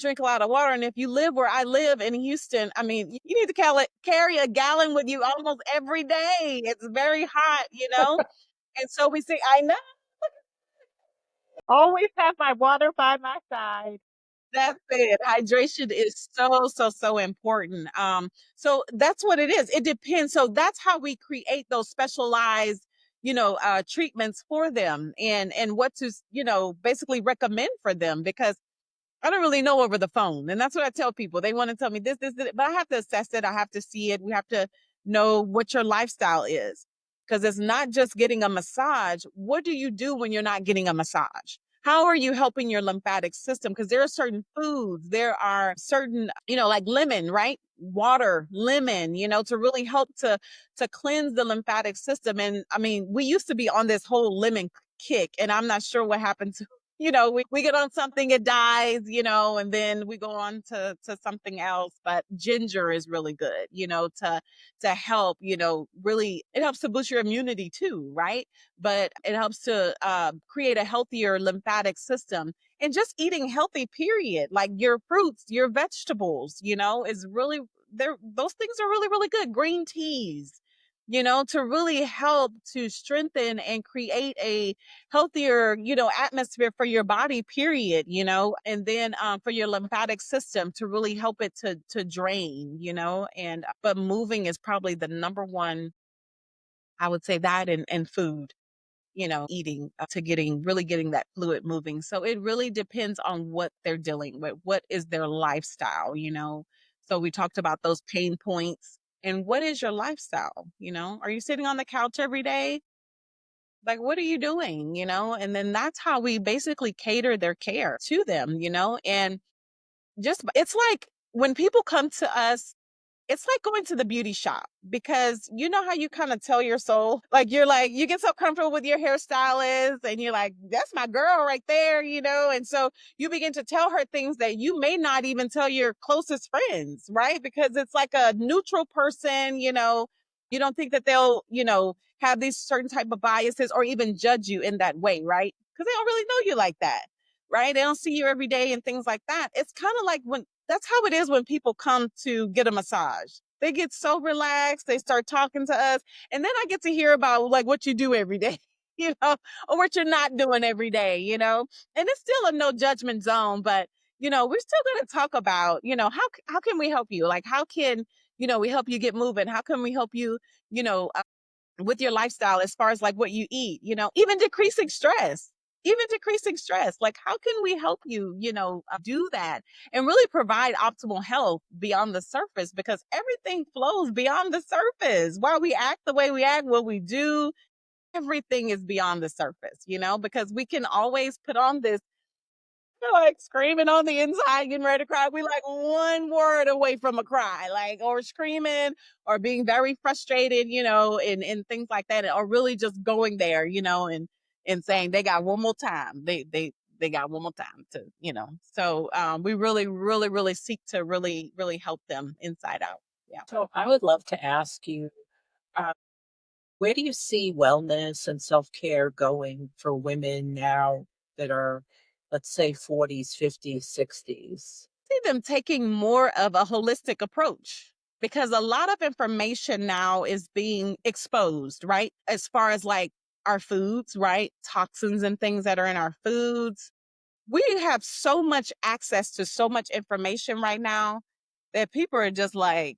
drink a lot of water. And if you live where I live in Houston, I mean, you need to carry a gallon with you almost every day. It's very hot. And so we say, I know. Always have my water by my side. That's it. Hydration is so, so, so important. So that's what it is. It depends. So that's how we create those specialized, treatments for them and what to, basically recommend for them because I don't really know over the phone. And that's what I tell people. They want to tell me this, but I have to assess it. I have to see it. We have to know what your lifestyle is. Because it's not just getting a massage. What do you do when you're not getting a massage? How are you helping your lymphatic system? Because there are certain foods, there are certain, like lemon, right? Water, lemon, to really help to cleanse the lymphatic system. And I mean, we used to be on this whole lemon kick, and I'm not sure what happened to we get on something, it dies, and then we go on to something else. But ginger is really good, to help, really it helps to boost your immunity too, right? But it helps to create a healthier lymphatic system. And just eating healthy, period, like your fruits, your vegetables, is really there. Those things are really, really good. Green teas, to really help to strengthen and create a healthier, atmosphere for your body, period, and then for your lymphatic system to really help it to drain, and but moving is probably the number one, I would say that and food, eating to getting that fluid moving. So it really depends on what they're dealing with, what is their lifestyle, So we talked about those pain points. And what is your lifestyle? Are you sitting on the couch every day? Like, what are you doing? And then that's how we basically cater their care to them, and just, it's like when people come to us, it's like going to the beauty shop because you know how you kind of tell your soul, like you get so comfortable with your hairstylist and you're like, that's my girl right there, and so you begin to tell her things that you may not even tell your closest friends, right? Because it's like a neutral person, you don't think that they'll, have these certain type of biases or even judge you in that way, right? Because they don't really know you like that, right? They don't see you every day and things like that. It's kind of like when that's how it is when people come to get a massage. They get so relaxed, they start talking to us, and then I get to hear about like what you do every day, or what you're not doing every day, And it's still a no judgment zone, but we're still going to talk about, how can we help you? Like how can, we help you get moving? How can we help you, you know, with your lifestyle as far as like what you eat, even decreasing stress. Like, how can we help you, do that and really provide optimal health beyond the surface? Because everything flows beyond the surface. Why we act the way we act, what we do, everything is beyond the surface, because we can always put on this like screaming on the inside, getting ready to cry. We like one word away from a cry, like or screaming or being very frustrated, and things like that, or really just going there, and saying they got one more time. They got one more time to, So we really, really, really seek to really, really help them inside out. Yeah. So I would love to ask you, uh, where do you see wellness and self-care going for women now that are, let's say, 40s, 50s, 60s? See them taking more of a holistic approach because a lot of information now is being exposed, right? As far as like our foods, right? Toxins and things that are in our foods. We have so much access to so much information right now that people are just like,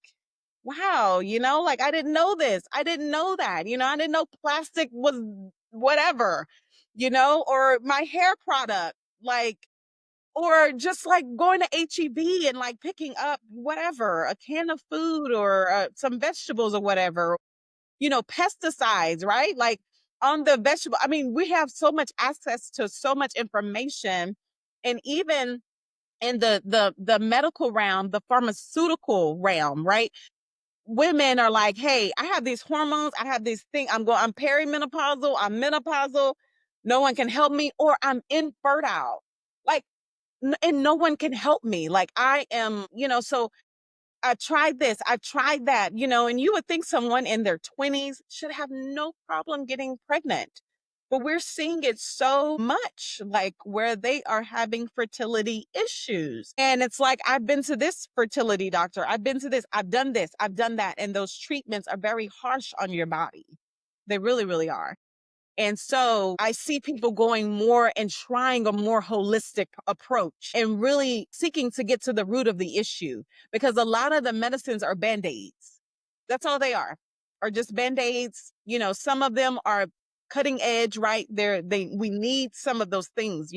wow, like I didn't know this. I didn't know that. I didn't know plastic was whatever, or my hair product. Like, or just like going to HEB and like picking up whatever, a can of food or some vegetables or whatever, pesticides, right? Like on the vegetable. I mean, we have so much access to so much information. And even in the medical realm, the pharmaceutical realm, right? Women are like, hey, I have these hormones, I have these things, I'm perimenopausal, I'm menopausal, no one can help me, or I'm infertile. Like and no one can help me. Like I am, so I tried this, I tried that, and you would think someone in their 20s should have no problem getting pregnant. But we're seeing it so much, like where they are having fertility issues. And it's like, I've been to this fertility doctor, I've been to this, I've done that. And those treatments are very harsh on your body. They really, really are. And so I see people going more and trying a more holistic approach and really seeking to get to the root of the issue, because a lot of the medicines are band-aids. That's all they are just band-aids. Some of them are cutting edge, right? We need some of those things.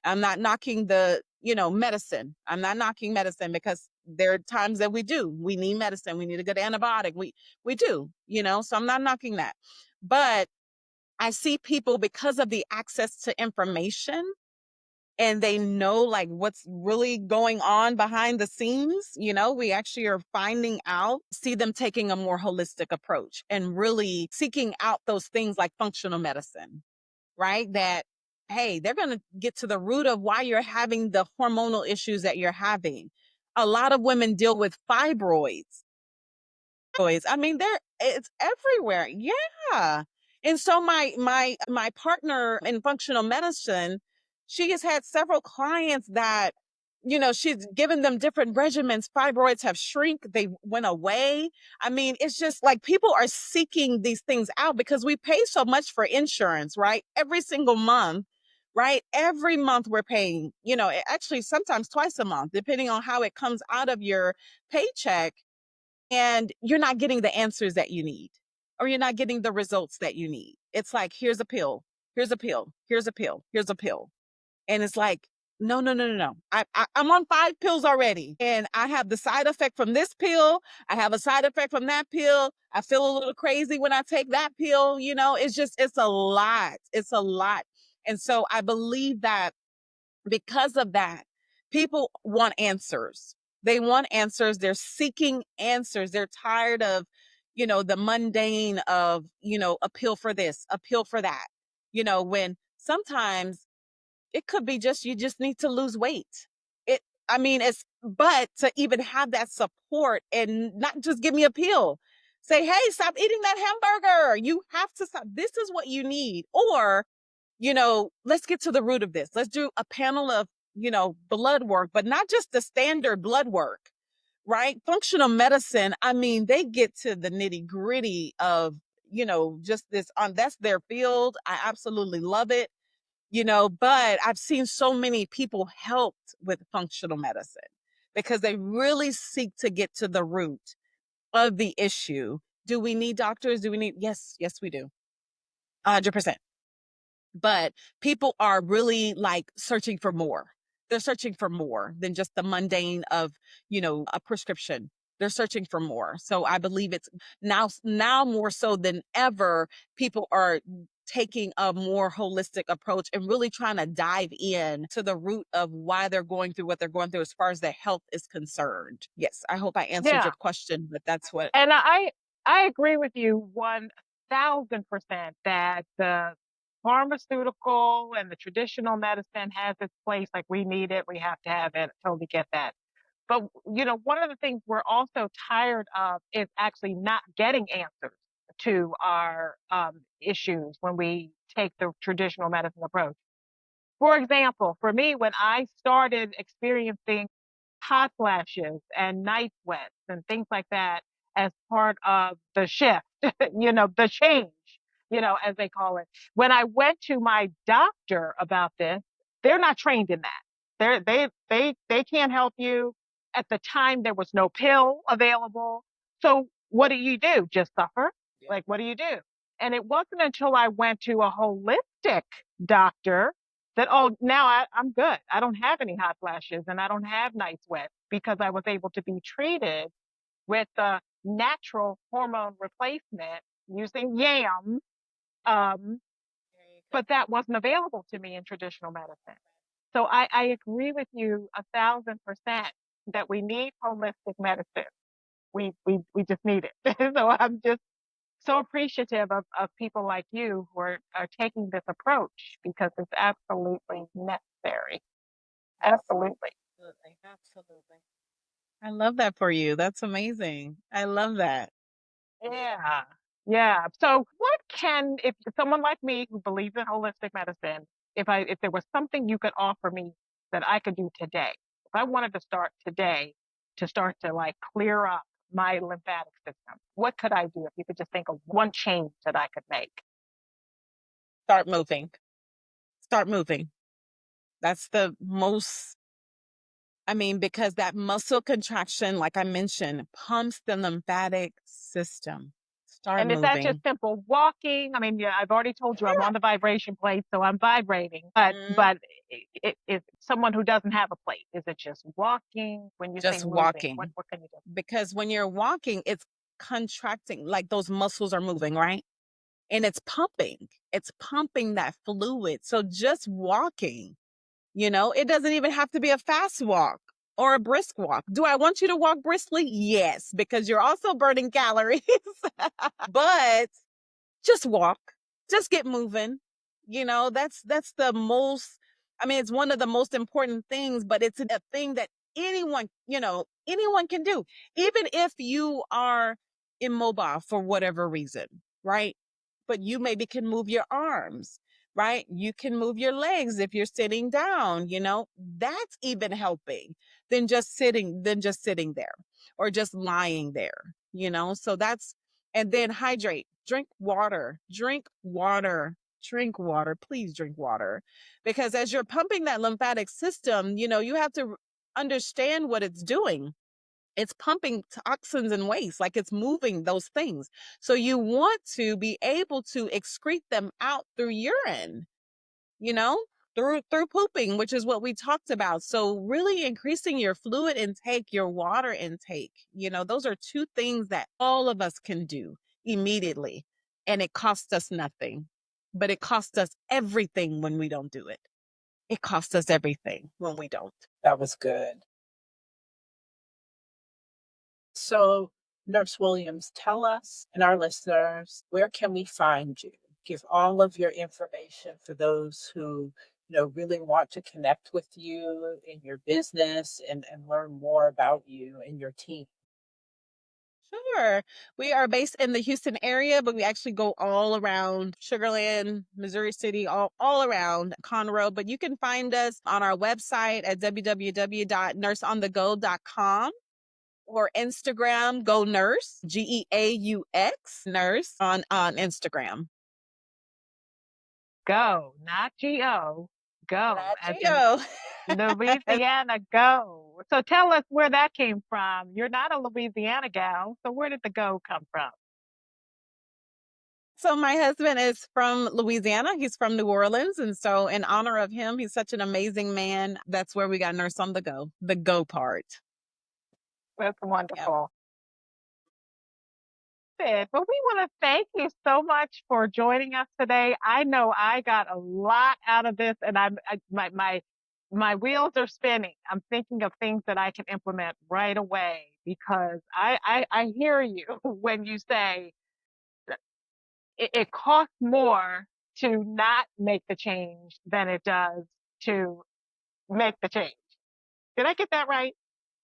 I'm not knocking medicine. I'm not knocking medicine, because there are times that we need medicine. We need a good antibiotic. We do, so I'm not knocking that. But I see people, because of the access to information, and they know like what's really going on behind the scenes, we actually are finding out, see them taking a more holistic approach and really seeking out those things like functional medicine, right? That, hey, they're going to get to the root of why you're having the hormonal issues that you're having. A lot of women deal with fibroids. I mean, it's everywhere. Yeah. And so my partner in functional medicine, she has had several clients that, she's given them different regimens. Fibroids have shrink, they went away. I mean, it's just like people are seeking these things out because we pay so much for insurance, right? Every single month, right? Every month we're paying, actually sometimes twice a month, depending on how it comes out of your paycheck, and you're not getting the answers that you need, or you're not getting the results that you need. It's like, here's a pill, here's a pill, here's a pill, here's a pill. And it's like, no, no, no, no, no. I'm on 5 pills already, and I have the side effect from this pill. I have a side effect from that pill. I feel a little crazy when I take that pill. It's a lot. It's a lot. And so I believe that because of that, people want answers. They want answers. They're seeking answers. They're tired of, the mundane of, a pill for this, a pill for that, when sometimes it could be just, you just need to lose weight. It, I mean, but to even have that support and not just give me a pill, say, hey, stop eating that hamburger. You have to stop. This is what you need. Or, let's get to the root of this. Let's do a panel of, blood work, but not just the standard blood work, right? Functional medicine, I mean, they get to the nitty gritty of, just this that's their field. I absolutely love it, but I've seen so many people helped with functional medicine because they really seek to get to the root of the issue. Do we need doctors? Yes, yes, we do. 100%. But people are really like searching for more. They're searching for more than just the mundane of, a prescription. They're searching for more. So I believe it's now more so than ever, people are taking a more holistic approach and really trying to dive in to the root of why they're going through what they're going through as far as their health is concerned. Yes, I hope I answered Yeah. your question, but that's what. And I agree with you 1000% that the pharmaceutical and the traditional medicine has its place. Like we need it, we have to have it. Totally get that. But one of the things we're also tired of is actually not getting answers to our issues when we take the traditional medicine approach. For example, for me, when I started experiencing hot flashes and night sweats and things like that as part of the shift, the change, as they call it. When I went to my doctor about this, they're not trained in that. They can't help you. At the time, there was no pill available. So what do you do? Just suffer? Like, what do you do? And it wasn't until I went to a holistic doctor that, oh, now I'm good. I don't have any hot flashes and I don't have night sweats because I was able to be treated with a natural hormone replacement using yams. Um, but that wasn't available to me in traditional medicine. So I agree with you 1000% that we need holistic medicine. We just need it. So I'm just so appreciative of people like you who are taking this approach because it's absolutely necessary. Absolutely. Absolutely. Absolutely. I love that for you. That's amazing. I love that. Yeah. Yeah. So what can, if someone like me who believes in holistic medicine, if there was something you could offer me that I could do today, if I wanted to start today to start to like clear up my lymphatic system, what could I do if you could just think of one change that I could make? Start moving. Start moving. That's the most, I mean, because that muscle contraction, like I mentioned, pumps the lymphatic system. Start And is that just moving. simple walking? I mean, yeah, I've already told you I'm on the vibration plate, so I'm vibrating. But Mhm. is someone who doesn't have a plate, is it just walking? When you say Just moving, walking. what can you do? Because when you're walking, it's contracting, like those muscles are moving, right? And it's pumping. It's pumping that fluid. So just walking, it doesn't even have to be a fast walk or a brisk walk. Do I want you to walk briskly? Yes, because you're also burning calories. But just walk, just get moving. That's the most, I mean, it's one of the most important things, but it's a thing that anyone can do, even if you are immobile for whatever reason, right? But you maybe can move your arms, right? You can move your legs if you're sitting down, that's even helping than just sitting there or just lying there, so that's, and then hydrate, drink water, drink water, please drink water. Because as you're pumping that lymphatic system, you have to understand what it's doing. It's pumping toxins and waste, like it's moving those things. So you want to be able to excrete them out through urine, you know, through pooping, which is what we talked about. So really increasing your fluid intake, your water intake, those are two things that all of us can do immediately. And it costs us nothing, but it costs us everything when we don't do it. It costs us everything when we don't. That was good. So, Nurse Williams, tell us and our listeners, where can we find you? Give all of your information for those who, really want to connect with you in your business and learn more about you and your team. Sure. We are based in the Houston area, but we actually go all around Sugarland, Missouri City, all around Conroe. But you can find us on our website at www.nurseonthego.com or Instagram, Go Nurse, Geaux, Nurse on Instagram. Go, not Go. Go, Not as in Geo. Louisiana, go. So tell us where that came from. You're not a Louisiana gal, so where did the go come from? So my husband is from Louisiana. He's from New Orleans. And so in honor of him, he's such an amazing man. That's where we got Nurse on the go part. That's Yeah. wonderful. Good. Well, we want to thank you so much for joining us today. I know I got a lot out of this, and my wheels are spinning. I'm thinking of things that I can implement right away because I hear you when you say it costs more to not make the change than it does to make the change. Did I get that right?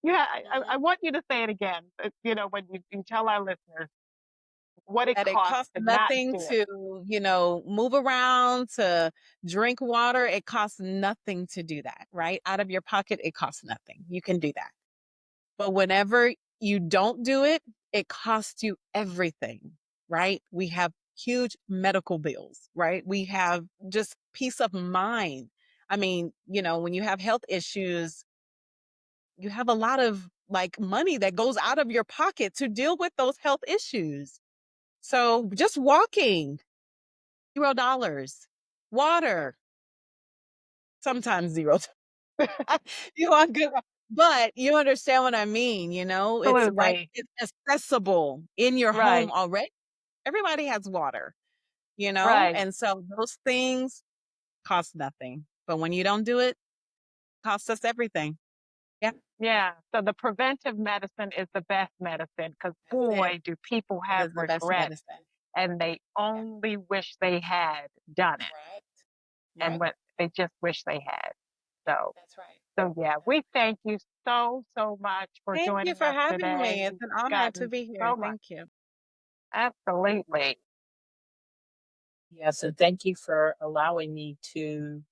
Yeah, I Mhm. want you to say it again. When you tell our listeners what it That it costs costs to not nothing do it. to, move around, to drink water. It costs nothing to do that, right? Out of your pocket, it costs nothing. You can do that. But whenever you don't do it, it costs you everything, right? We have huge medical bills, right? We have just peace of mind. I mean, when you have health issues, you have a lot of like money that goes out of your pocket to deal with those health issues. So just walking, $0. Water, sometimes zero. You want good, but you understand what I mean, it's right, Absolutely. it's accessible in your home Right. already. Everybody has water, Right. and so those things cost nothing. But when you don't do it, it costs us everything. Yeah, Yeah. So the preventive medicine is the best medicine because that's it. boy, do people It have is the best regret medicine. and they Yeah, only wish they had done it right, and right. what they just wish they had. So, That's right. so yeah, That's we right. thank you so, so much for Thank you joining for us having today. me. It's You've an honor to gotten be here. so much. Thank you. Absolutely. Yes, and thank you for allowing me to.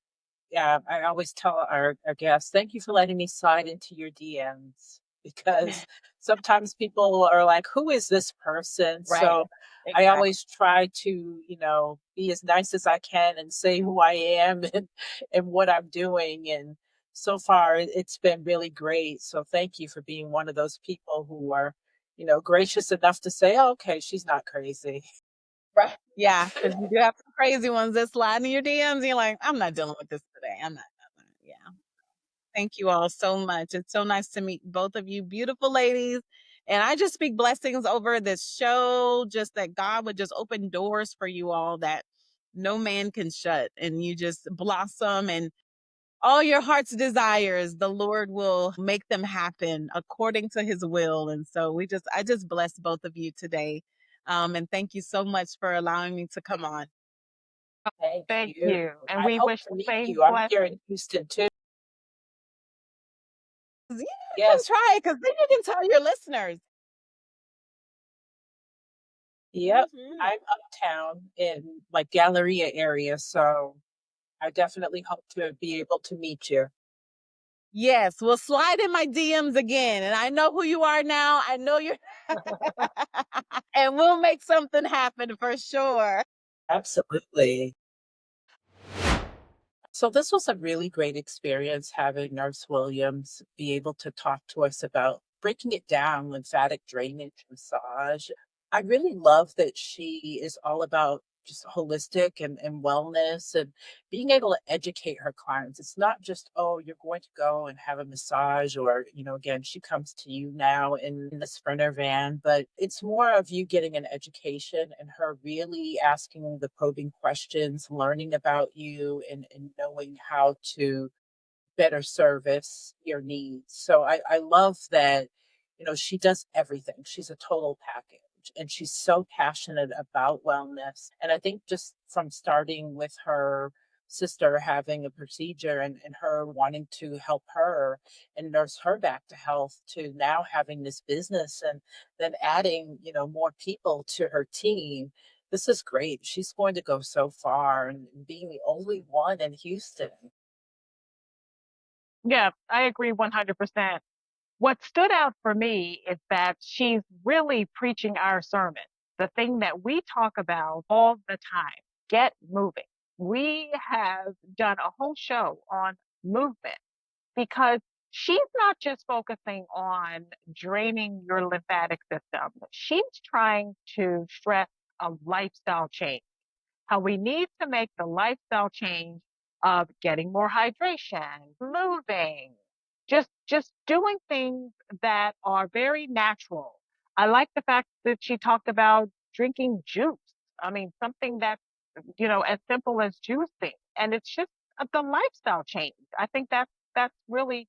Yeah, I always tell our guests, thank you for letting me slide into your DMs because sometimes people are like, who is this person? Right. So I Exactly. always try to, be as nice as I can and say who I am and what I'm doing. And so far, it's been really great. So thank you for being one of those people who are, gracious enough to say, oh, okay, she's not crazy. Right. Yeah, because you do have some crazy ones that slide in your DMs, and you're like, "I'm not dealing with this today. I'm not." Yeah. Thank you all so much. It's so nice to meet both of you beautiful ladies. And I just speak blessings over this show, just that God would just open doors for you all that no man can shut. And you just blossom and all your heart's desires, the Lord will make them happen according to his will. And so I just bless both of you today. And thank you so much for allowing me to come on. Thank Thank you. you. And I we hope wish to the meet same you. I'm here blessing. in Houston too. Yeah, come Yes. try it because then you can tell your listeners. Yep. Mhm. I'm uptown in like Galleria area, so I definitely hope to be able to meet you. Yes, well, slide in my DMs again, and I know who you are now. I know you're and we'll make something happen for sure. Absolutely. So this was a really great experience having Nurse Williams be able to talk to us about breaking it down, lymphatic drainage massage. I really love that she is all about just holistic and wellness and being able to educate her clients. It's not just, oh, you're going to go and have a massage, or, again, she comes to you now in the Sprinter van, but it's more of you getting an education and her really asking the probing questions, learning about you and knowing how to better service your needs. So I love that, she does everything. She's a total package and she's so passionate about wellness. And I think just from starting with her sister having a procedure and her wanting to help her and nurse her back to health to now having this business and then adding, more people to her team. This is great. She's going to go so far and being the only one in Houston. Yeah, I agree 100%. What stood out for me is that she's really preaching our sermon, the thing that we talk about all the time: get moving. We have done a whole show on movement because she's not just focusing on draining your lymphatic system, she's trying to stress a lifestyle change, how we need to make the lifestyle change of getting more hydration, moving, just doing things that are very natural. I like the fact that she talked about drinking juice. I mean, something that's, as simple as juicing. And it's just the lifestyle change. I think that's really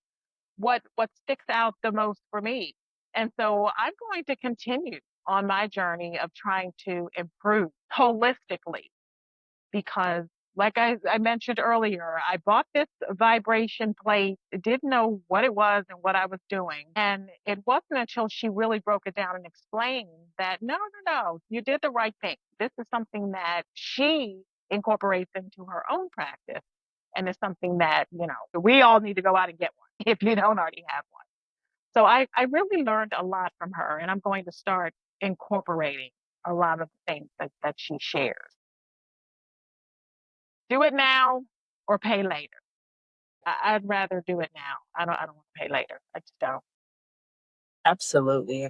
what sticks out the most for me. And so I'm going to continue on my journey of trying to improve holistically because, like I mentioned earlier, I bought this vibration plate, didn't know what it was and what I was doing. And it wasn't until she really broke it down and explained that no, no, no, you did the right thing. This is something that she incorporates into her own practice. And it's something that, we all need to go out and get one if you don't already have one. So I really learned a lot from her, and I'm going to start incorporating a lot of the things that she shares. Do it now or pay later. I'd rather do it now. I don't want to pay later. I just don't. Absolutely.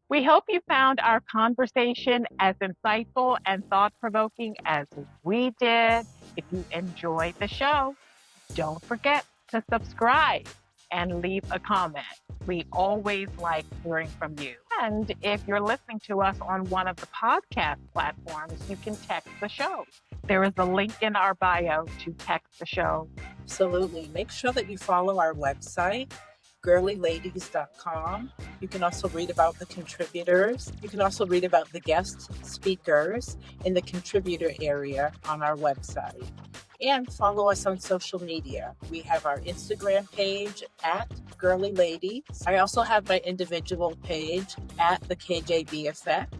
We hope you found our conversation as insightful and thought provoking as we did. If you enjoyed the show, don't forget to subscribe and leave a comment. We always like hearing from you. And if you're listening to us on one of the podcast platforms, you can text the show. There is a link in our bio to text the show. Absolutely. Make sure that you follow our website, girlieladies.com. You can also read about the contributors. You can also read about the guest speakers in the contributor area on our website. And follow us on social media. We have our Instagram page at Girlie Ladies. I also have my individual page at the KJB Effect.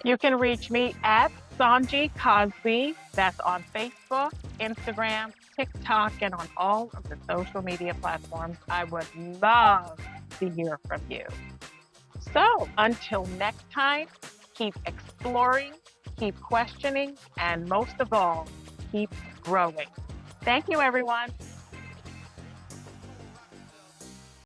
You can reach me at Sanji Cosby. That's on Facebook, Instagram, TikTok, and on all of the social media platforms. I would love to hear from you. So until next time, keep exploring, keep questioning, and most of all, keep growing. Thank you, everyone.